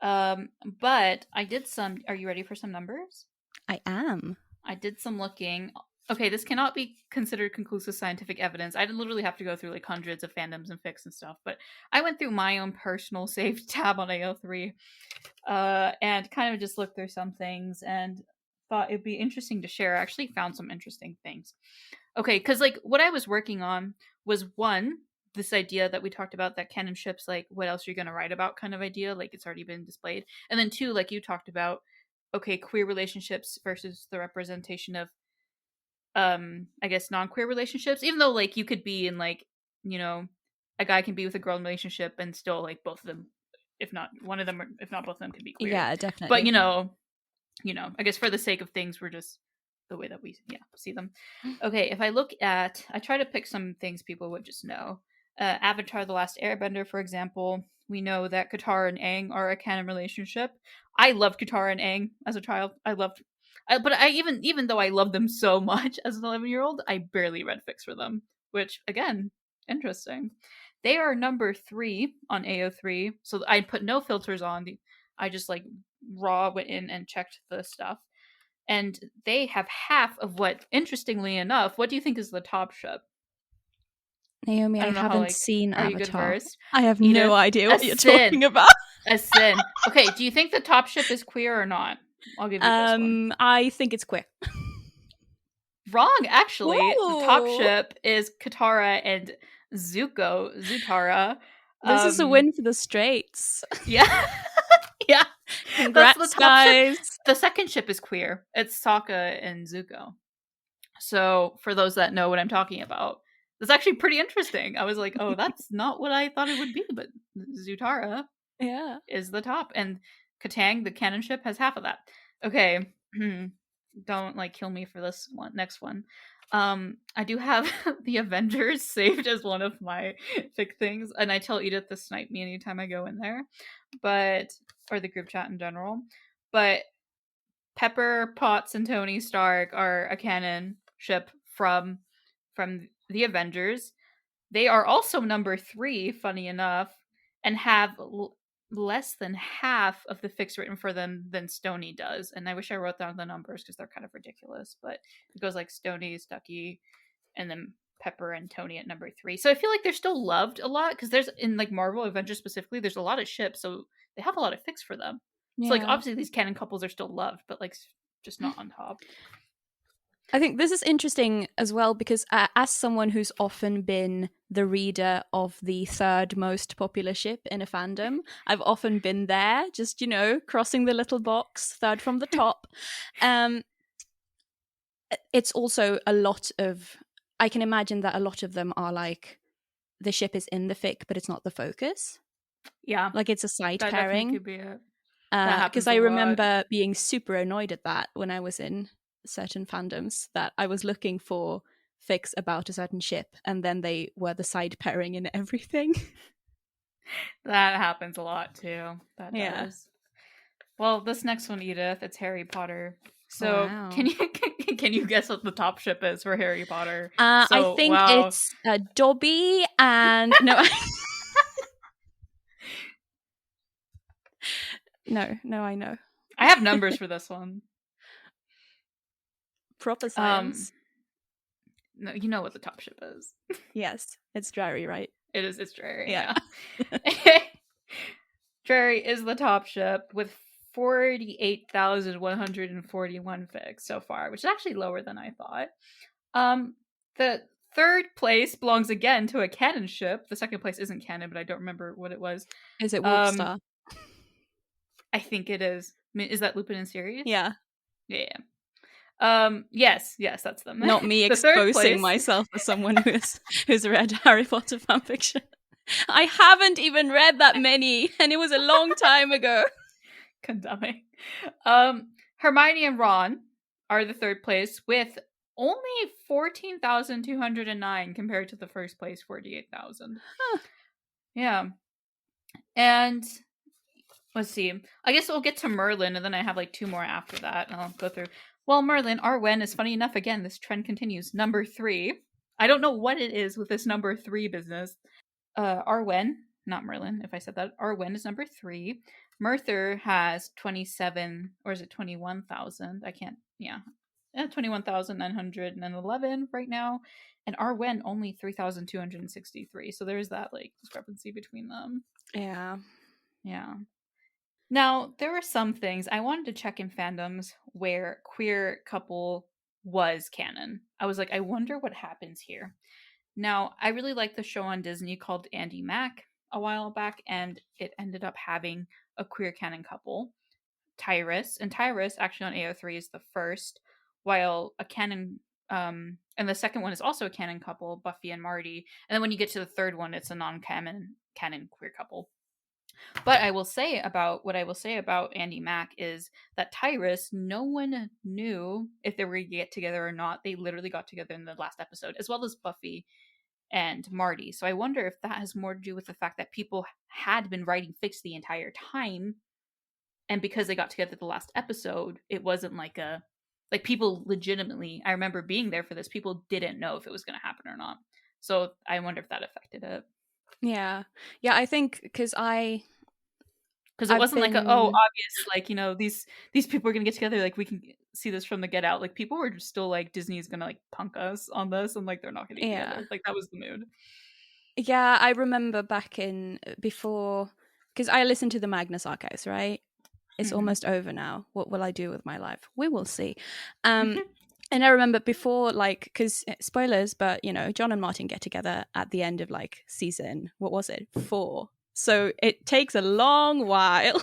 C: But I did some, are you ready for some numbers?
B: I am.
C: I did some looking. Okay, this cannot be considered conclusive scientific evidence. I literally have to go through like hundreds of fandoms and fics and stuff, but I went through my own personal saved tab on AO3 and kind of just looked through some things and thought it'd be interesting to share. I actually found some interesting things. Okay, because like what I was working on was, one, this idea that we talked about, that canon ships, like, what else are you going to write about kind of idea, like, it's already been displayed. And then 2, like you talked about, okay, queer relationships versus the representation of I guess non-queer relationships, even though, like, you could be in, like, you know, a guy can be with a girl in a relationship and still, like, both of them, if not one of them, or if not both of them, can be queer.
B: Yeah, definitely.
C: But I guess for the sake of things, we're just the way that we see them. Okay, if I look at, I try to pick some things people would just know. Avatar: The Last Airbender, for example, we know that Katara and Aang are a canon relationship. I loved Katara and Aang as a child. But I even though I loved them so much as an 11-year-old, I barely read fics for them, which, again, interesting. They are number 3 on AO3, so I put no filters on. I just, like, raw went in and checked the stuff. And they have half of what, interestingly enough, what do you think is the top ship?
B: Naomi, I haven't seen
C: Are
B: Avatar.
C: you good versed?
B: I have no idea what you're talking about.
C: A sin. Okay, do you think the top ship is queer or not? I'll give you this one.
B: I think it's queer.
C: Wrong, actually.
B: Ooh.
C: The top ship is Katara and Zutara.
B: This is a win for the straights.
C: Yeah. Yeah.
B: Congrats,
C: That's the top
B: guys.
C: ship. The second ship is queer. It's Sokka and Zuko. So, for those that know what I'm talking about, it's actually pretty interesting. I was like, oh, that's not what I thought it would be, but Zutara is the top. And Katang, the canon ship, has half of that. Okay. Don't, like, kill me for this one. Next one. I do have the Avengers saved as one of my fic things, and I tell Edith to snipe me anytime I go in there, or the group chat in general. But Pepper Potts and Tony Stark are a canon ship from the Avengers. They are also number 3, funny enough, and have less than half of the fics written for them than Stony does. And I wish I wrote down the numbers because they're kind of ridiculous, but it goes like Stony, Stucky, and then Pepper and Tony at number 3. So I feel like they're still loved a lot, because there's, in, like, Marvel Avengers specifically, there's a lot of ships, so they have a lot of fics for them. So, like, obviously these canon couples are still loved, but, like, just not on top.
B: I think this is interesting as well, because as someone who's often been the reader of the 3rd most popular ship in a fandom, I've often been there, just, crossing the little box, 3rd from the top. It's also a lot of, I can imagine that a lot of them are like, the ship is in the fic, but it's not the focus.
C: Yeah.
B: Like, it's a side
C: that
B: pairing.
C: Could be it.
B: Because I remember being super annoyed at that when I was in certain fandoms, that I was looking for fics about a certain ship and then they were the side pairing in everything.
C: That happens a lot too. That does. Well, this next one, Edith, it's Harry Potter. So
B: wow.
C: Can you guess what the top ship is for Harry Potter?
B: I think it's Dobby and no. No, I know.
C: I have numbers for this one.
B: Proper science.
C: No, you know what the top ship is.
B: Yes, it's Drarry, right?
C: It is. It's Drarry.
B: Yeah.
C: Drarry is the top ship with 48,141 fics so far, which is actually lower than I thought. The 3rd place belongs again to a canon ship. The 2nd place isn't canon, but I don't remember what it was.
B: Is it Wolfstar?
C: I think it is. I mean, is that Lupin and Sirius?
B: Yeah.
C: Yeah. Yes, that's them.
B: Not me exposing myself as someone who's read Harry Potter fanfiction. I haven't even read that many, and it was a long time ago.
C: Condemning. Hermione and Ron are the 3rd place with only 14,209 compared to the 1st place 48,000.
B: Huh.
C: Yeah. And let's see. I guess we'll get to Merlin, and then I have like 2 more after that, and I'll go through. Well, Merlin, Arwen is, funny enough, again, this trend continues. Number 3. I don't know what it is with this number 3 business. Arwen, not Merlin, if I said that. Arwen is number 3. Merthyr has 27, or is it 21,000? I can't, 21,911 right now. And Arwen only 3,263. So there's that, like, discrepancy between them.
B: Yeah.
C: Yeah. Now, there were some things I wanted to check in fandoms where queer couple was canon. I was like, I wonder what happens here. Now, I really liked the show on Disney called Andy Mack a while back, and it ended up having a queer canon couple, Tyrus. And Tyrus, actually on AO3, is the first, while a canon, and the second one is also a canon couple, Buffy and Marty. And then when you get to the third one, it's a non-canon queer couple. But what I will say about Andy Mack is that Tyrus, no one knew if they were going to get together or not. They literally got together in the last episode, as well as Buffy and Marty. So I wonder if that has more to do with the fact that people had been writing fics the entire time, and because they got together the last episode, it wasn't like people legitimately, I remember being there for this, people didn't know if it was going to happen or not. So I wonder if that affected it.
B: Yeah, I think because it
C: wasn't like obvious, like, you know, these people are gonna get together, like we can see this from the Get Out, like people were just still like, Disney's gonna like punk us on this, and like they're not gonna get together. Like that was the mood.
B: Yeah, I remember back in before, because I listened to the Magnus Archives, right? It's almost over now. What will I do with my life? We will see. And I remember before, like, because spoilers, but you know, John and Martin get together at the end of like season, what was it, 4? So it takes a long while,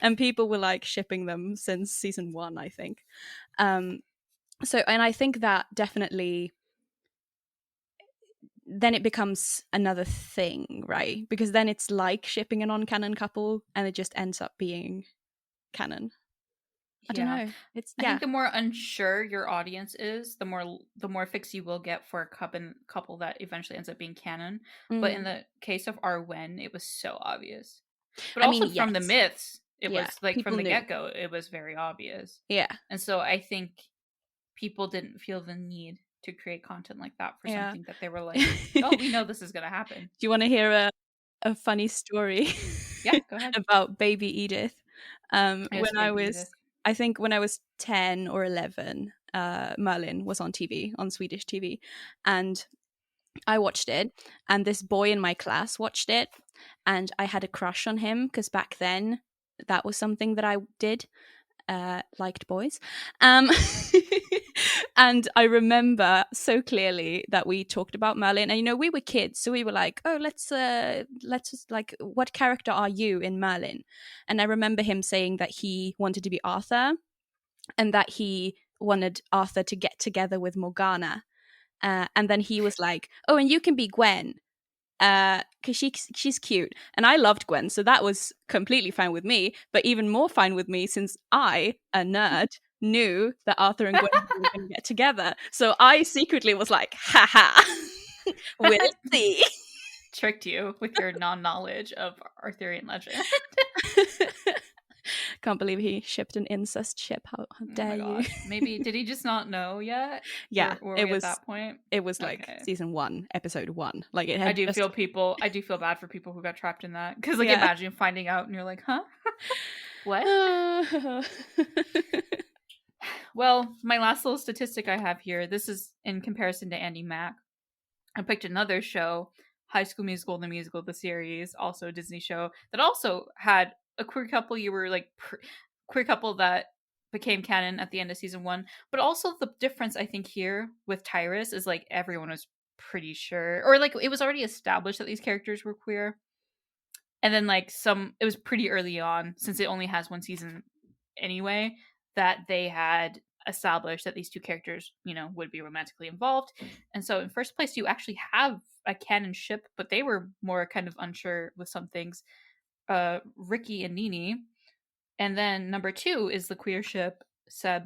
B: and people were like shipping them since season 1, I think. So, and I think that definitely, then it becomes another thing, right? Because then it's like shipping a non-canon couple, and it just ends up being canon. I don't know. I think
C: the more unsure your audience is, the more fics you will get for a couple that eventually ends up being canon. But in the case of Arwen, it was so obvious. But also from the myths, it was like from the get-go, it was very obvious.
B: Yeah.
C: And so I think people didn't feel the need to create content like that for something that they were like, oh, we know this is going to happen.
B: Do you want to hear a funny story?
C: Yeah, go ahead.
B: About baby Edith. I think when I was 10 or 11, Merlin was on TV, on Swedish TV, and I watched it, and this boy in my class watched it, and I had a crush on him, because back then that was something that I did, liked boys. And I remember so clearly that we talked about Merlin, and you know, we were kids, so we were like, oh, let's just like, what character are you in Merlin? And I remember him saying that he wanted to be Arthur, and that he wanted Arthur to get together with Morgana, and then he was like, oh, and you can be Gwen, because she's cute. And I loved Gwen, so that was completely fine with me, but even more fine with me since I, a nerd, knew that Arthur and Gwen were going to get together. So I secretly was like, haha, we'll see.
C: Tricked you with your non-knowledge of Arthurian legend.
B: Can't believe he shipped an incest ship. How dare you?
C: Maybe, did he just not know yet?
B: Yeah,
C: it was at that point.
B: It was like season 1, episode 1. Like it had
C: I do feel bad for people who got trapped in that, because like imagine finding out and you're like, huh? What? Well, my last little statistic I have here, this is in comparison to Andy Mack. I picked another show, High School Musical, the musical, the series, also a Disney show, that also had a queer couple. You were like queer couple that became canon at the end of season 1. But also the difference, I think, here with Tyrus is like everyone was pretty sure, or like it was already established that these characters were queer. And then like it was pretty early on, since it only has 1 season anyway, that they had established that these 2 characters, you know, would be romantically involved. And so in first place, you actually have a canon ship, but they were more kind of unsure with some things. Ricky and Nini. And then number 2 is the queer ship, Seb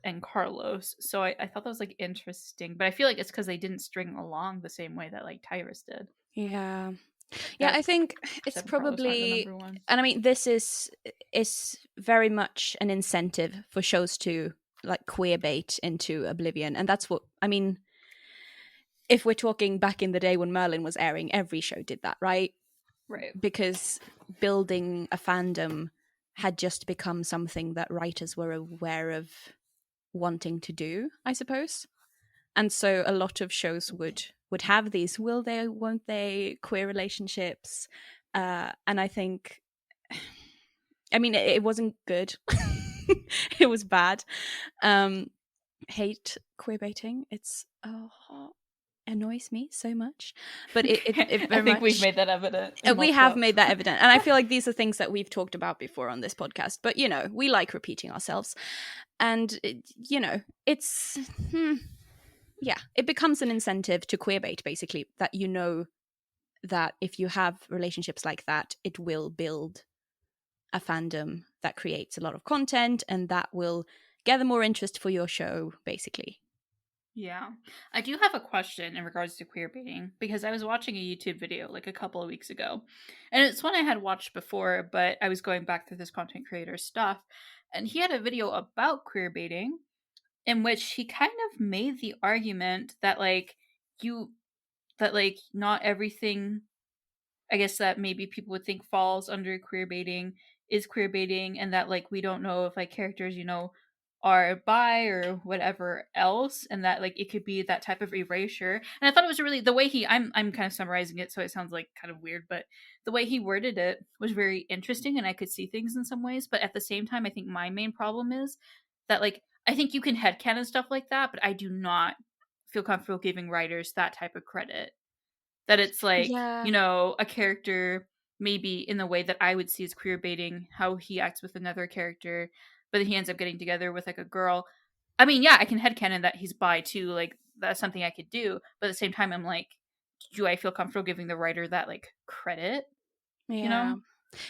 C: and Carlos. So I thought that was like interesting, but I feel like it's because they didn't string along the same way that like Tyrus did.
B: Yeah, I think it's probably, and I mean, this is very much an incentive for shows to like queer bait into oblivion. And that's what, I mean, if we're talking back in the day when Merlin was airing, every show did that, right?
C: Right.
B: Because building a fandom had just become something that writers were aware of wanting to do, I suppose. And so a lot of shows would have these will they, won't they, queer relationships. And I think, I mean, it wasn't good. It was bad. Hate queer baiting. It's annoys me so much. But it
C: I
B: very
C: think we've
B: much
C: made that evident.
B: we have made that evident, and I feel like these are things that we've talked about before on this podcast, but you know, we like repeating ourselves, and you know, it's yeah, it becomes an incentive to queerbait, basically, that you know that if you have relationships like that, it will build a fandom that creates a lot of content, and that will gather more interest for your show, basically.
C: Yeah. I do have a question in regards to queerbaiting, because I was watching a YouTube video like a couple of weeks ago. And it's one I had watched before, but I was going back through this content creator stuff. And he had a video about queerbaiting in which he kind of made the argument that not everything, I guess, that maybe people would think falls under queerbaiting is queerbaiting, and that like we don't know if like characters, you know, are bi or whatever else, and that like it could be that type of erasure. And I thought it was really the way I'm kind of summarizing it, so it sounds like kind of weird, but the way he worded it was very interesting, and I could see things in some ways. But at the same time, I think my main problem is that like I think you can headcanon stuff like that, but I do not feel comfortable giving writers that type of credit. That it's like,
B: Yeah.
C: you know, a character maybe in the way that I would see as queer baiting, how he acts with another character, but then he ends up getting together with like a girl. I mean, yeah, I can headcanon that he's bi too, like that's something I could do, but at the same time I'm like, do I feel comfortable giving the writer that like credit?
B: Yeah.
C: You know?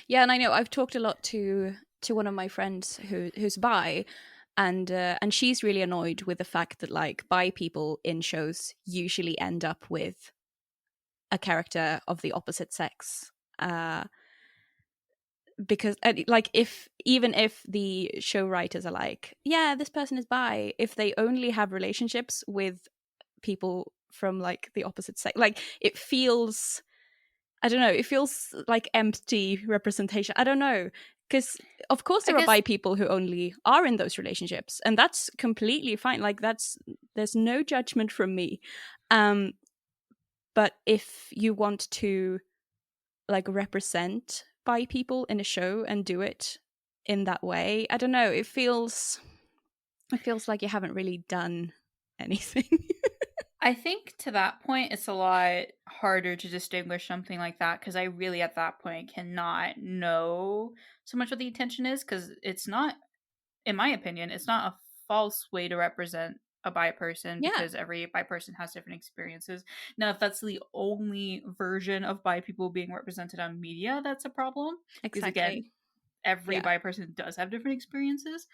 B: Yeah, and I know I've talked a lot to one of my friends who's bi, and she's really annoyed with the fact that like bi people in shows usually end up with a character of the opposite sex, because like even if the show writers are like, yeah, this person is bi, if they only have relationships with people from like the opposite sex, like it feels, I don't know, it feels like empty representation. I don't know, because of course there are bi people who only are in those relationships, and that's completely fine. Like there's no judgment from me. But if you want to like represent bi people in a show and do it in that way, I don't know, it feels like you haven't really done anything.
C: I think to that point, it's a lot harder to distinguish something like that, because I really, at that point, cannot know so much what the intention is, because it's not, in my opinion, it's not a false way to represent a bi person, because every bi person has different experiences. Now, if that's the only version of bi people being represented on media, that's a problem.
B: Exactly.
C: Because again, every bi person does have different experiences.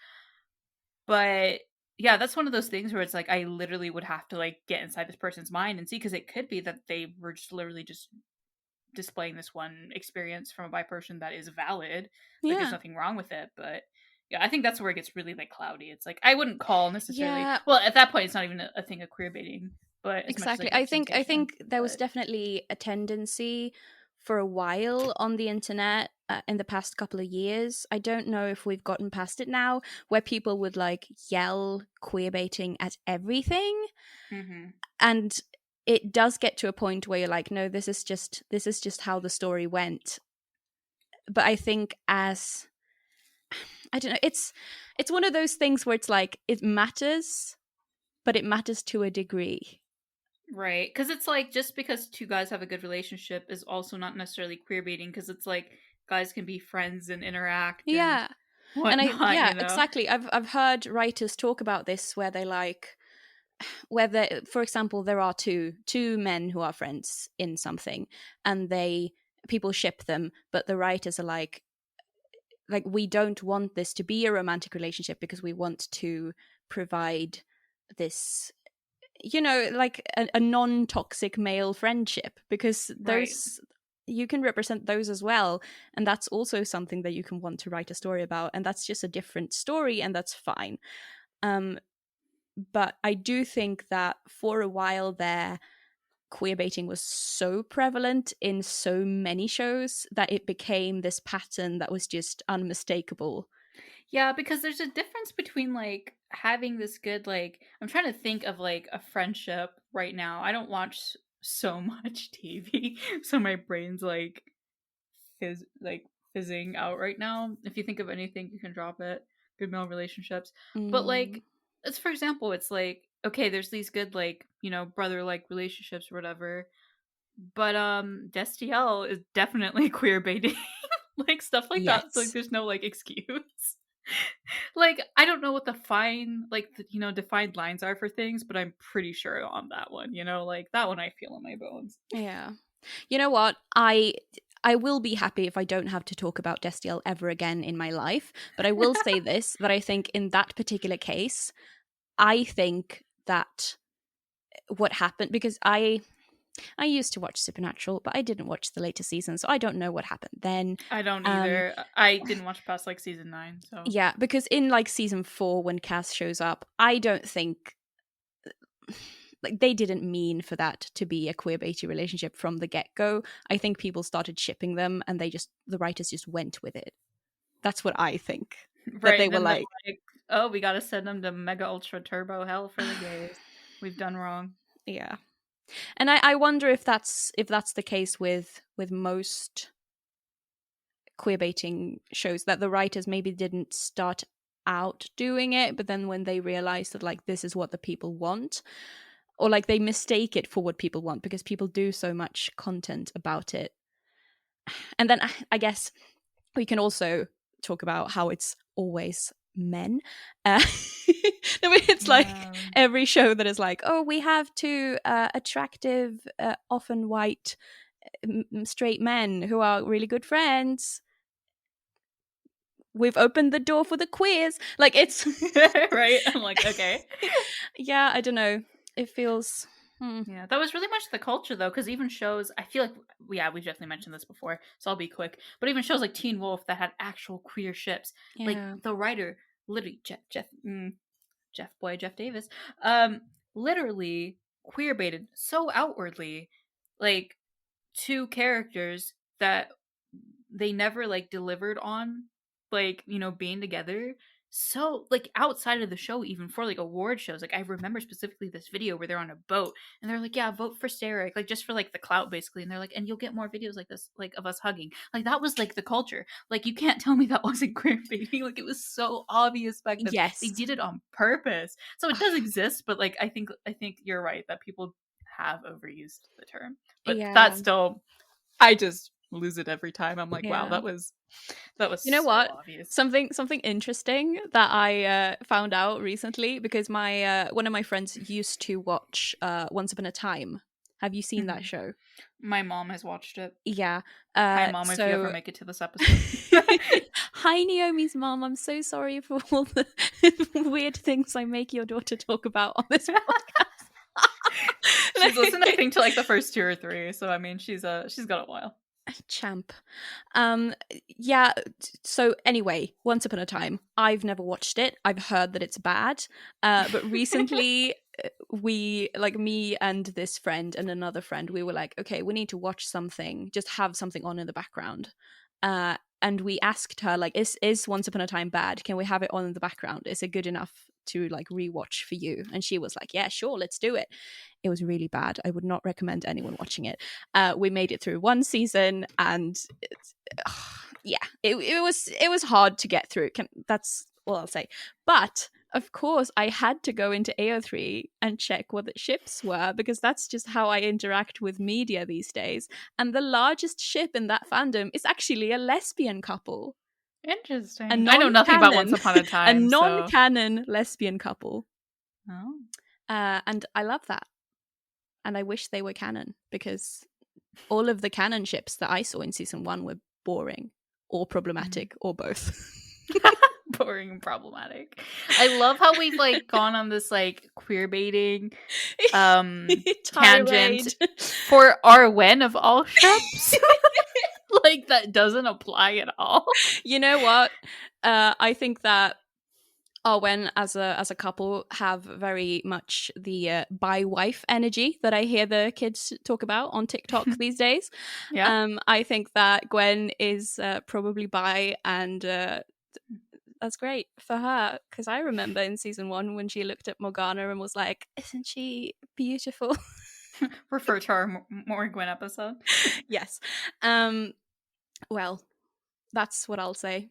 C: But yeah, that's one of those things where it's like I literally would have to like get inside this person's mind and see, because it could be that they were just literally just displaying this one experience from a bi person that is valid. Like there's nothing wrong with it, but yeah, I think that's where it gets really like cloudy. It's like I wouldn't call necessarily.
B: Yeah.
C: Well, at that point, it's not even a thing of queer baiting, but
B: Exactly.
C: I think
B: there was definitely a tendency for a while on the internet in the past couple of years. I don't know if we've gotten past it now, where people would like yell queer baiting at everything, and it does get to a point where you're like, no, this is just how the story went. But I think as I don't know, it's one of those things where it's like it matters, but it matters to a degree.
C: Right, because it's like just because two guys have a good relationship is also not necessarily queer baiting, because it's like guys can be friends and interact.
B: Yeah,
C: and whatnot, you know?
B: Exactly. I've heard writers talk about this where they like, where for example, there are two men who are friends in something, and people ship them, but the writers are like we don't want this to be a romantic relationship because we want to provide this, you know, like a non-toxic male friendship, because those you can represent those as well, and that's also something that you can want to write a story about, and that's just a different story, and that's fine. But I do think that for a while there, queerbaiting was so prevalent in so many shows that it became this pattern that was just unmistakable.
C: Yeah, because there's a difference between like having this good, like I'm trying to think of like a friendship right now. I don't watch so much TV, so my brain's like fizzing out right now. If you think of anything, you can drop it. Good male relationships. But like it's, for example, it's like okay, there's these good, like, brother-like relationships or whatever, but Destiel is definitely queer baiting. Like, stuff like that. Like,
B: Yes.
C: there's no, like, excuse. Like, I don't know what the fine, like, defined lines are for things, but I'm pretty sure on that one, like, that one I feel in my bones.
B: Yeah. You know what? I will be happy if I don't have to talk about Destiel ever again in my life, but I will say this, that I think in that particular case, I think that what happened, because I used to watch Supernatural, but I didn't watch the later seasons, so I don't know what happened then.
C: I don't either. I didn't watch past, like, season 9, so.
B: Yeah, because in, like, season 4, when Cass shows up, I don't think, like, they didn't mean for that to be a queer-baited relationship from the get-go. I think people started shipping them, and the writers just went with it. That's what I think.
C: Right,
B: That they
C: and
B: were
C: then
B: like,
C: oh, we gotta send them to mega ultra turbo hell for the gays. We've done wrong.
B: yeah. And I wonder if that's the case with most queer-baiting shows, that the writers maybe didn't start out doing it, but then when they realized that, like, this is what the people want, or, like, they mistake it for what people want because people do so much content about it. And then I guess we can also talk about how it's always men. It's like every show that is like, oh, we have two attractive, often white, straight men who are really good friends. We've opened the door for the queers. Like, it's
C: right. I'm like, okay.
B: Yeah, I don't know. It feels.
C: Yeah, that was really much the culture, though, because even shows, I feel like, we've definitely mentioned this before, so I'll be quick, but even shows like Teen Wolf that had actual queer ships, like, the writer, literally, Jeff Davis, literally queer baited so outwardly, like, two characters that they never, like, delivered on, like, being together. So, like, outside of the show, even for, like, award shows, like, I remember specifically this video where they're on a boat and they're like, yeah, vote for Steric, like, just for, like, the clout, basically. And they're like, and you'll get more videos like this, like, of us hugging. Like, that was, like, the culture. Like, you can't tell me that wasn't queer baiting. Like, it was so obvious back then.
B: Yes,
C: they did it on purpose. So it does exist, but, like, I think you're right that people have overused the term. But that's still, I just lose it every time. I'm like, wow, that was
B: you know
C: so
B: what
C: obvious.
B: Something interesting that I found out recently, because my one of my friends used to watch Once Upon a Time. Have you seen that show?
C: My mom has watched it.
B: Yeah.
C: Hi, Mom, if you ever make it to this episode.
B: Hi, Naomi's mom. I'm so sorry for all the weird things I make your daughter talk about on this podcast.
C: She's listened, I think, to, like, the first 2 or 3, so I mean, she's got a while.
B: Champ. Yeah, so anyway, Once Upon a Time, I've never watched it. I've heard that it's bad, but recently we, like, me and this friend and another friend, we were like, okay, we need to watch something, just have something on in the background, and we asked her, like, is Once Upon a Time bad? Can we have it on in the background? Is it good enough to, like, rewatch for you? And she was like, yeah, sure, let's do it. It was really bad. I would not recommend anyone watching it. We made it through one season, and it was hard to get through. That's all I'll say. But of course, I had to go into AO3 and check what the ships were, because that's just how I interact with media these days. And the largest ship in that fandom is actually a lesbian couple.
C: Interesting. I know nothing about Once Upon a Time.
B: A non-canon lesbian couple.
C: Oh.
B: And I love that. And I wish they were canon, because all of the canon ships that I saw in season 1 were boring or problematic or both.
C: Boring and problematic. I love how we've, like, gone on this, like, queer baiting tangent for Arwen of all ships. Like, that doesn't apply at all.
B: You know what? I think that Arwen as a couple have very much the bi-wife energy that I hear the kids talk about on TikTok these days.
C: Yeah.
B: I think that Gwen is probably bi, and that's great for her, because I remember in season 1 when she looked at Morgana and was like, isn't she beautiful?
C: Refer to our more Gwen episode.
B: Yes. Well, that's what I'll say.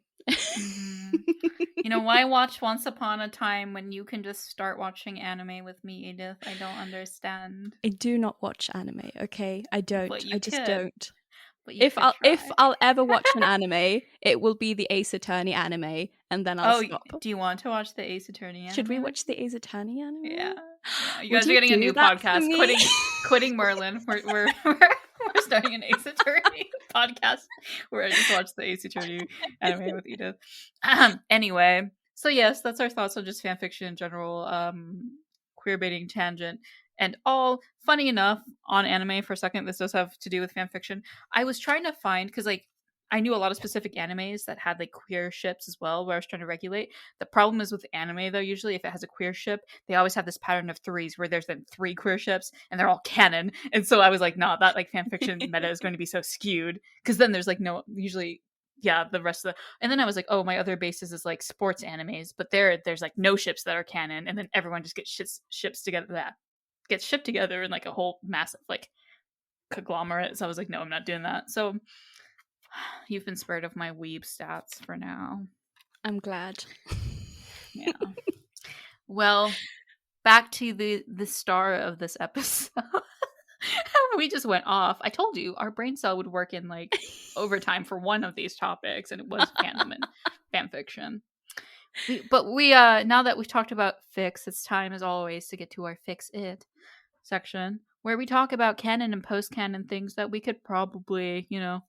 C: You know, why watch Once Upon a Time when you can just start watching anime with me, Edith? I don't understand.
B: I do not watch anime, okay? I don't.
C: But you
B: I just
C: could.
B: don't.
C: But you could
B: If
C: try.
B: I'll ever watch an anime, it will be the Ace Attorney anime, and then I'll stop.
C: Do you want to watch the Ace Attorney anime?
B: Should we watch the Ace Attorney anime?
C: Yeah. You
B: Would
C: guys are getting a
B: do
C: new
B: that for
C: podcast.
B: me?
C: Quitting Merlin. We're starting an Ace Attorney podcast where I just watch the Ace Attorney anime with Edith. Anyway, so yes, that's our thoughts on just fanfiction in general. Queer baiting tangent. And all, funny enough, on anime for a second, this does have to do with fanfiction. I was trying to find, because like I knew a lot of specific animes that had like queer ships as well, where I was trying to regulate. The problem is with anime, though, usually if it has a queer ship, they always have this pattern of threes where there's then 3 queer ships and they're all canon. And so I was like, nah, that like fanfiction meta is going to be so skewed, because then there's like no, usually, yeah, the rest of the, and then I was like, oh, my other basis is like sports animes, but there's like no ships that are canon, and then everyone just gets ships together, that gets shipped together in like a whole massive like conglomerate. So I was like, no, I'm not doing that. So you've been spared of my weeb stats for now.
B: I'm glad.
C: Yeah. Well, back to the star of this episode. We just went off. I told you our brain cell would work in like overtime for one of these topics, and it was fandom and fanfiction. But we now that we've talked about fix, it's time as always to get to our fix it section, where we talk about canon and post canon things that we could probably, you know,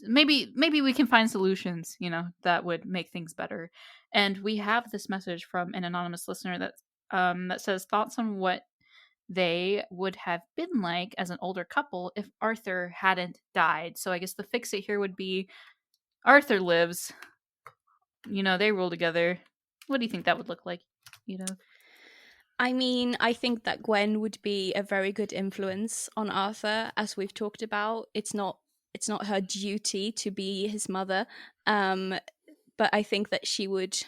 C: maybe we can find solutions, you know, that would make things better. And we have this message from an anonymous listener that says thoughts on what they would have been like as an older couple if Arthur hadn't died. So I guess the fix it here would be Arthur lives. You know, they rule together. What do you think that would look like? You know,
B: I mean, I think that Gwen would be a very good influence on Arthur, as we've talked about. It's not her duty to be his mother, but I think that she would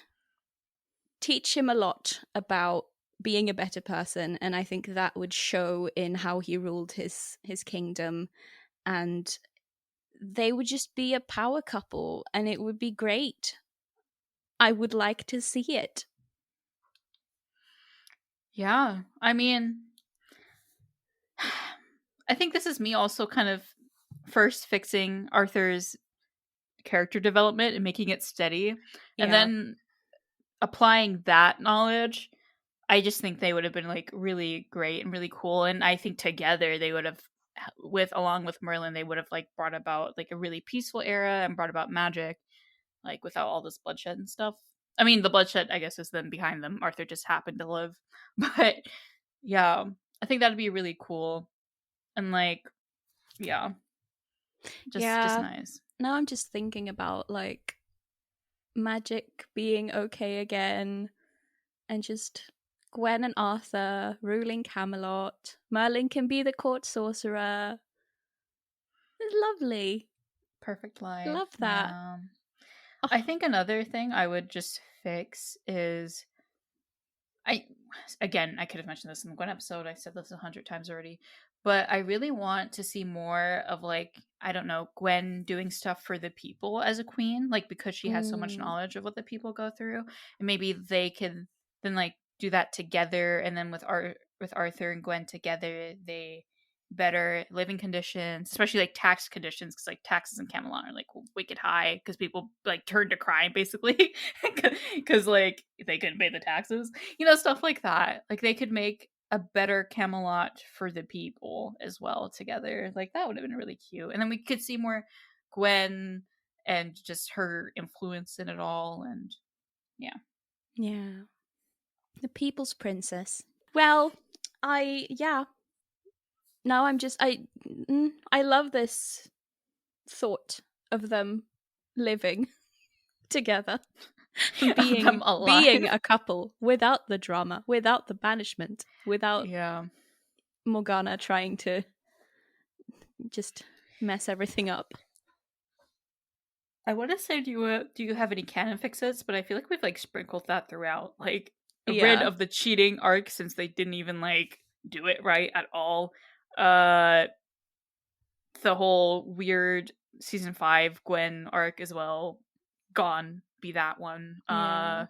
B: teach him a lot about being a better person, and I think that would show in how he ruled his kingdom, and they would just be a power couple, and it would be great. I would like to see it.
C: yeah. I mean, I think this is me also kind of first fixing Arthur's character development and making it steady, and then applying that knowledge. I just think they would have been like really great and really cool, and I think together they would have, along with Merlin, they would have like brought about like a really peaceful era and brought about magic, like without all this bloodshed and stuff. I mean, the bloodshed, I guess, is then behind them. Arthur just happened to live, but yeah, I think that'd be really cool, and like, yeah, just nice.
B: Now I'm just thinking about like magic being okay again, and just Gwen and Arthur ruling Camelot. Merlin can be the court sorcerer. It's lovely.
C: Perfect life.
B: Love that.
C: Yeah. I think another thing I would just fix is, I could have mentioned this in the Gwen episode. I said this 100 times already, but I really want to see more of like, I don't know, Gwen doing stuff for the people as a queen, like because she has so much knowledge of what the people go through, and maybe they can then like do that together, and then with Arthur and Gwen together, they better living conditions, especially like tax conditions, because like taxes in Camelot are like wicked high because people like turn to crime basically because like they couldn't pay the taxes, you know, stuff like that. Like they could make a better Camelot for the people as well together. Like that would have been really cute, and then we could see more Gwen and just her influence in it all. And yeah,
B: the people's princess. Well, I love this thought of them living together, being a couple without the drama, without the banishment, without Morgana trying to just mess everything up.
C: I want to say, do you have any canon fixes? But I feel like we've like sprinkled that throughout, like rid of the cheating arc, since they didn't even like do it right at all. The whole weird season 5 Gwen arc as well, gone be that one.
B: Yeah.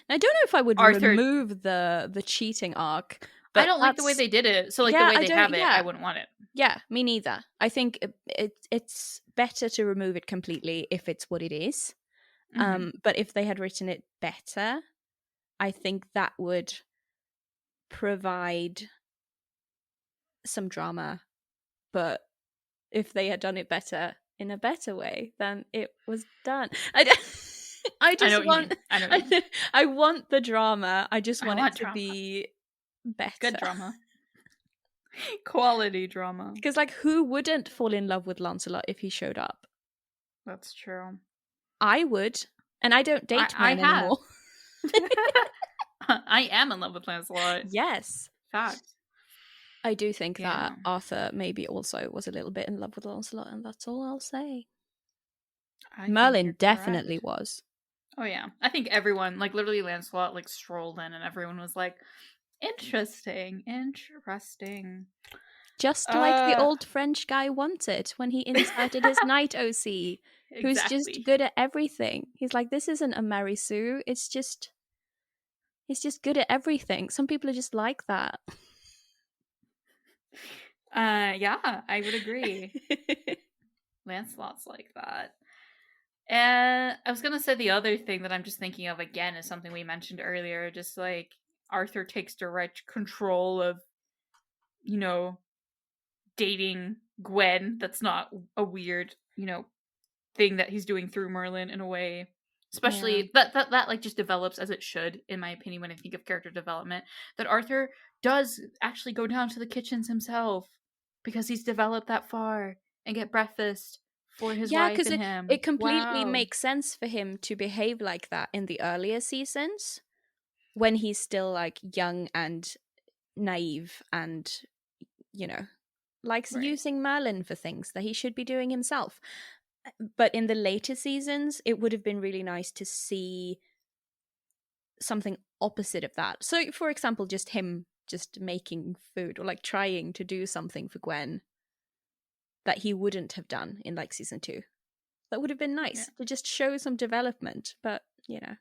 B: I don't know if I would
C: Arthur-
B: remove the cheating arc, but
C: I don't like the way they did it. So like
B: Yeah,
C: the way
B: I
C: they
B: don't-
C: have it,
B: yeah.
C: I wouldn't want it.
B: Yeah, me neither. I think it's better to remove it completely if it's what it is.
C: Mhm.
B: But if they had written it better, I think that would provide some drama. But if they had done it better in a better way, then it was done. I just want.
C: I know what you mean.
B: I want the drama. I just
C: I
B: want
C: want
B: it to
C: drama.
B: be better.
C: Good drama. Quality drama.
B: Because like, who wouldn't fall in love with Lancelot if he showed up?
C: That's true.
B: I would, and I don't date
C: I
B: men
C: have.
B: anymore.
C: I am in love with Lancelot.
B: Yes,
C: Fact.
B: I do think
C: Yeah.
B: that Arthur maybe also was a little bit in love with Lancelot, and that's all I'll say.
C: I think
B: Merlin
C: you're
B: definitely
C: correct.
B: was.
C: Oh yeah. I think everyone, like literally Lancelot, like strolled in and everyone was like, interesting.
B: Just like the old French guy wanted when he inserted his knight OC, who's just
C: Exactly.
B: good at everything. He's like, this isn't a Mary Sue. It's just good at everything. Some people are just like that.
C: Yeah, I would agree. Lancelot's like that. And I was gonna say the other thing that I'm just thinking of again is something we mentioned earlier, just like Arthur takes direct control of, you know, dating Gwen. That's not a weird, you know, thing that he's doing through Merlin in a way. Especially that like just develops as it should, in my opinion, when I think of character development. That Arthur does actually go down to the kitchens himself because he's developed that far and get breakfast for his wife and him.
B: It completely
C: Wow.
B: makes sense for him to behave like that in the earlier seasons when he's still like young and naive and, you know, likes
C: Right.
B: using Merlin for things that he should be doing himself. But in the later seasons, it would have been really nice to see something opposite of that. So, for example, just him just making food or like trying to do something for Gwen that he wouldn't have done in like season 2. That would have been nice to just show some development, but you know.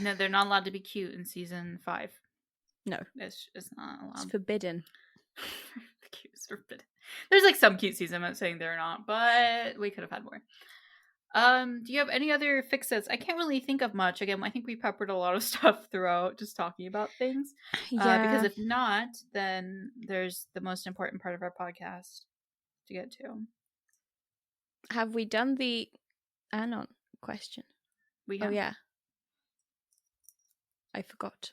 C: No, they're not allowed to be cute in season 5.
B: No.
C: It's not allowed.
B: It's forbidden.
C: The cute is forbidden. There's like some cute scenes, I'm not saying they're not, but we could have had more. Do you have any other fixes? I can't really think of much. Again, I think we peppered a lot of stuff throughout just talking about things. Because if not, then there's the most important part of our podcast to get to.
B: Have we done the Anon question?
C: We have.
B: Oh yeah. I forgot.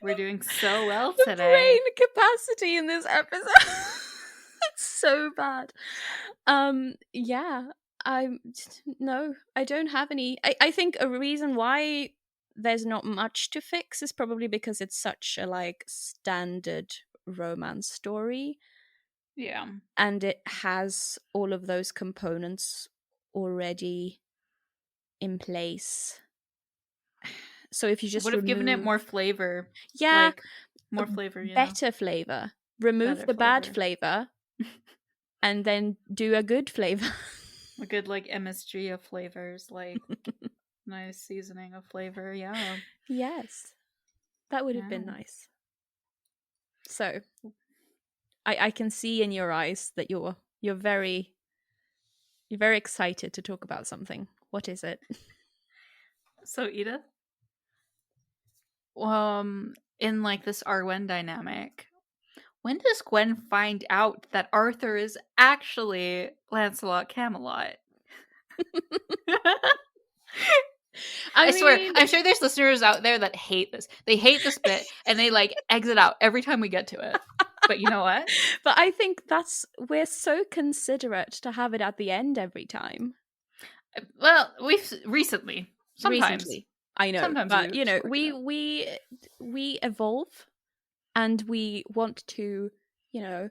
C: We're doing so well
B: the
C: today.
B: Brain capacity in this episode. It's so bad. Yeah. I don't have any. I think a reason why there's not much to fix is probably because it's such a like standard romance story.
C: Yeah.
B: And it has all of those components already in place. So if you just
C: would have given it more flavor.
B: Yeah.
C: Like, more flavor, you
B: better
C: know?
B: flavor. Remove
C: Better
B: the bad
C: flavor.
B: flavor. And then do a good flavor.
C: A good like MSG of flavors, like nice seasoning of flavor, yeah.
B: Yes. That would have been nice. So I can see in your eyes that you're very excited to talk about something. What is it?
C: So Edith, in like this Arwen dynamic, when does Gwen find out that Arthur is actually Lancelot Camelot? I swear, I'm sure there's listeners out there that hate this. They hate this bit and they like exit out every time we get to it. But you know what?
B: But I think we're so considerate to have it at the end every time.
C: Well, we've recently. Sometimes.
B: Recently. I know.
C: Sometimes
B: but you know, we evolve and we want to, you know,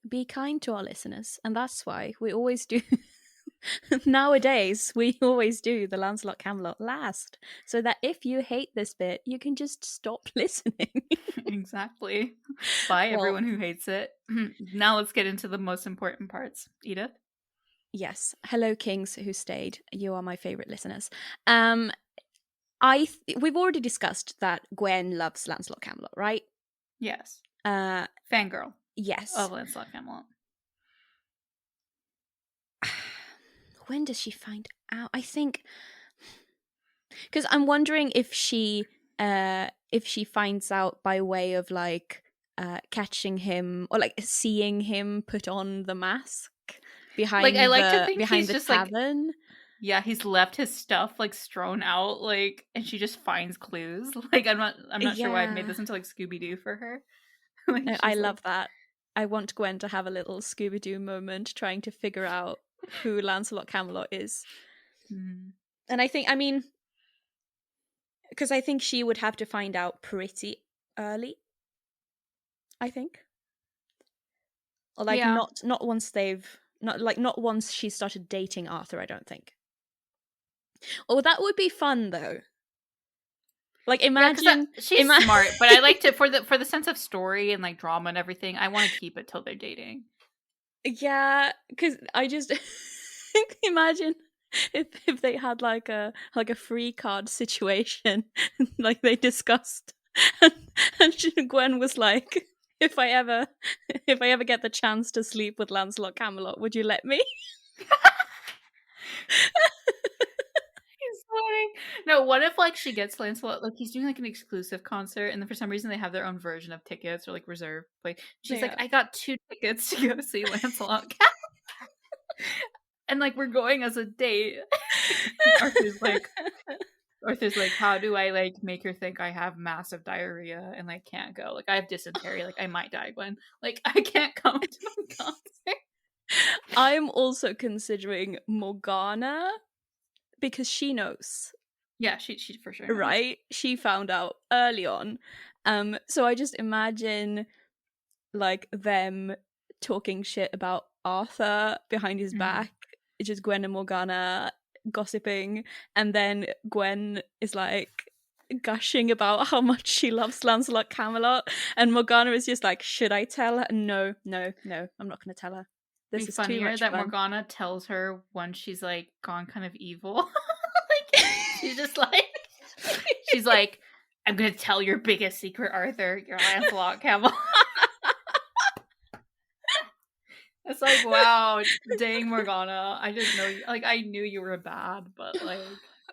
B: be kind to our listeners, and that's why we always do Nowadays, we always do the Lancelot Camelot last, so that if you hate this bit, you can just stop listening.
C: Exactly. Bye,
B: Well-
C: everyone who hates it. Now let's get into the most important parts. Edith?
B: Yes. Hello, kings who stayed. You are my favorite listeners. We've already discussed that Gwen loves Lancelot Camelot, right?
C: Yes.
B: Uh,
C: Fangirl
B: yes.
C: of Lancelot Camelot.
B: When does she find out? I think because I'm wondering if she finds out by way of like catching him or like seeing him put on the mask behind
C: Like, I like to think
B: behind
C: he's
B: the
C: just like,
B: tavern.
C: yeah, he's left his stuff like strewn out, like, and she just finds clues. Like, I'm not sure why I've made
B: Yeah.
C: this into like Scooby-Doo for her. Like,
B: No,
C: she's
B: I
C: like-
B: love that. I want Gwen to have a little Scooby-Doo moment trying to figure out who Lancelot Camelot is.
C: Mhm.
B: And I mean, because I think she would have to find out pretty early. I think, or like
C: Yeah.
B: not once they've not once she started dating Arthur. I don't think. Oh, that would be fun though. Like imagine
C: she's smart, but I like to for the sense of story and like drama and everything. I want to keep it till they're dating.
B: Yeah, because I just imagine if they had like a free card situation, like they discussed, and Gwen was like, "If I ever get the chance to sleep with Lancelot Camelot, would you let me?"
C: He's like, no, what if like she gets Lancelot, like he's doing like an exclusive concert, and then for some reason they have their own version of tickets or like reserve. Like she's like,
B: Yeah.
C: I got 2 tickets to go see Lancelot, and like we're going as a date. Arthur's like, how do I like make her think I have massive diarrhea and like can't go? Like I have dysentery, like I might die, Gwen. Like I can't come to the concert.
B: I'm also considering Morgana because she knows.
C: Yeah, she for sure knows.
B: Right? She found out early on. So I just imagine like them talking shit about Arthur behind his back, just Gwen and Morgana gossiping, and then Gwen is like gushing about how much she loves Lancelot Camelot, and Morgana is just like, should I tell her? No, I'm not gonna tell her. This
C: It'd
B: is
C: be funnier
B: too much
C: that
B: fun.
C: Morgana tells her when she's like gone kind of evil. Like she's just like she's like, I'm gonna tell your biggest secret, Arthur. You're Lancelot Camelot. It's like, wow, dang Morgana. I didn't know you, like I knew you were bad, but like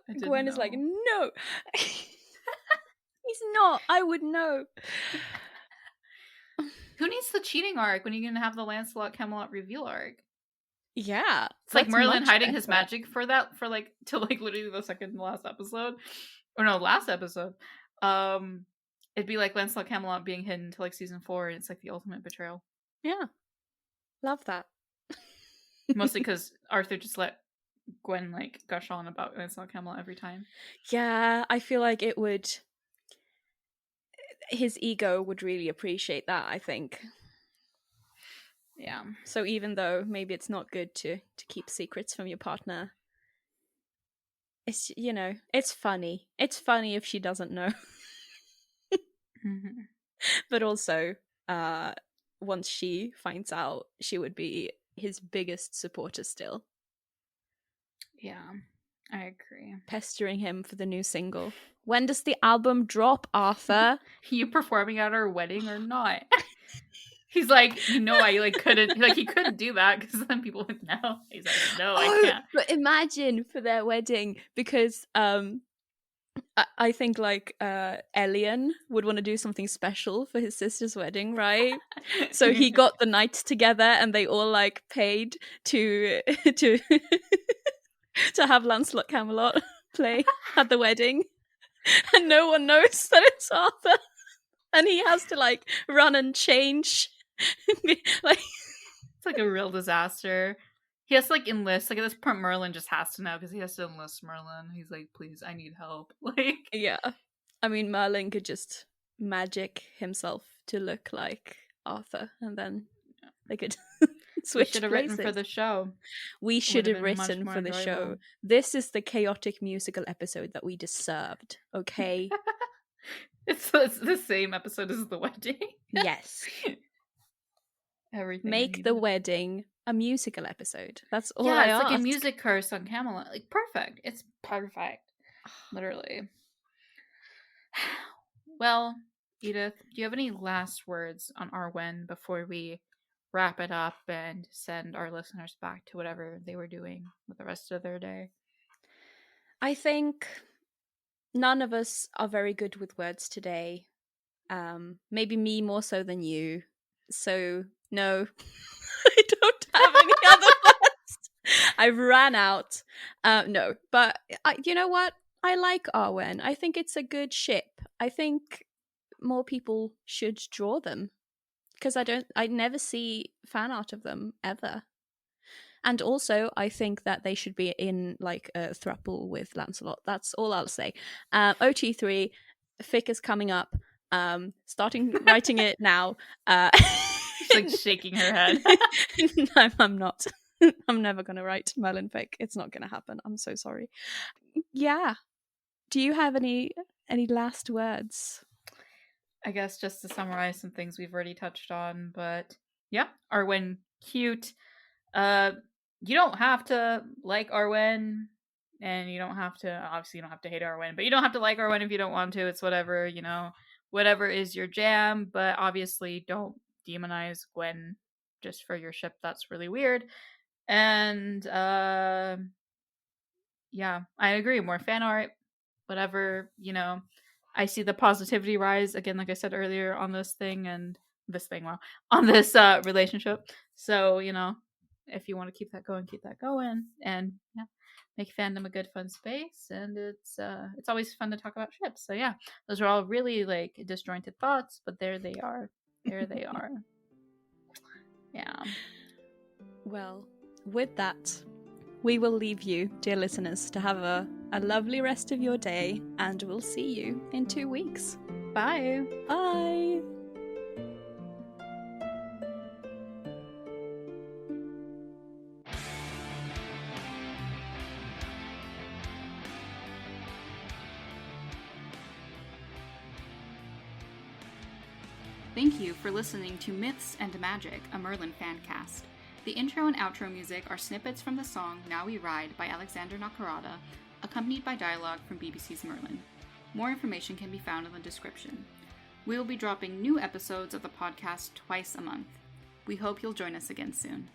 C: I didn't
B: Gwen
C: know.
B: is like, no. He's not. I would know.
C: Who needs the cheating arc when you're gonna have the Lancelot Camelot reveal arc?
B: Yeah.
C: It's like
B: that's
C: Merlin
B: much
C: hiding his
B: better.
C: magic for that for like till like literally the second to last episode. Or no, last episode. It'd be like Lancelot Camelot being hidden until like season 4, and it's like the ultimate betrayal.
B: Yeah. Love that.
C: Mostly because Arthur just let Gwen like gush on about Lancelot Camelot every time.
B: Yeah, I feel like it would. His ego would really appreciate that, I think.
C: Yeah.
B: So even though maybe it's not good to keep secrets from your partner, it's, you know, it's funny. It's funny if she doesn't know.
C: Mm-hmm.
B: But also, once she finds out, she would be his biggest supporter still.
C: Yeah, I agree.
B: Pestering him for the new single. When does the album drop, Arthur?
C: You performing at our wedding or not? He's like, you know, I like couldn't like he couldn't do that because then people would know. He's like, no, I can't.
B: But imagine for their wedding, because I think like Elian would want to do something special for his sister's wedding, right? So he got the night together, and they all like paid to to have Lancelot Camelot play at the wedding, and no one knows that it's Arthur, and he has to like run and change. Like
C: it's like a real disaster. He has to like enlist. Like at this point, Merlin just has to know because he has to enlist Merlin. He's like, please, I need help. Like,
B: yeah, I mean, Merlin could just magic himself to look like Arthur, and then they could switched
C: should have
B: places.
C: written for the show.
B: We should have
C: been much
B: written
C: more
B: for the show.
C: enjoyable.
B: This is the chaotic musical episode that we deserved, okay?
C: It's the same episode as the wedding.
B: Yes.
C: Everything.
B: Make the wedding a musical episode. That's all
C: yeah,
B: I
C: it's
B: ask.
C: like a music curse on Camelot. Like, perfect. It's perfect. Literally. Well, Edith, do you have any last words on Arwen before we wrap it up and send our listeners back to whatever they were doing with the rest of their day?
B: I think none of us are very good with words today. Maybe me more so than you. So, no. I don't have any other words. I've ran out. No, but you know what? I like Arwen. I think it's a good ship. I think more people should draw them because I never see fan art of them ever. And also, I think that they should be in like a throuple with Lancelot. That's all I'll say. OT3, fic is coming up. Starting writing it now.
C: She's like shaking her head.
B: No, I'm not. I'm never going to write Merlin fic. It's not going to happen. I'm so sorry. Yeah. Do you have any last words?
C: I guess just to summarize some things we've already touched on, but yeah, Arwen, cute. You don't have to like Arwen, and you don't have to, obviously you don't have to hate Arwen, but you don't have to like Arwen if you don't want to. It's whatever, whatever is your jam, but obviously don't demonize Gwen just for your ship. That's really weird. And yeah, I agree. More fan art, whatever, I see the positivity rise again, like I said earlier, on this thing, on this relationship. So, if you want to keep that going, and yeah, make fandom a good, fun space. And it's always fun to talk about ships. So yeah, those are all really like disjointed thoughts, but there they are. There they are. Yeah.
B: Well, with that, we will leave you, dear listeners, to have a lovely rest of your day, and we'll see you in 2 weeks.
C: Bye.
B: Bye.
C: Thank you for listening to Myths and Magic, a Merlin fancast. The intro and outro music are snippets from the song Now We Ride by Alexander Nakarada, accompanied by dialogue from BBC's Merlin. More information can be found in the description. We will be dropping new episodes of the podcast twice a month. We hope you'll join us again soon.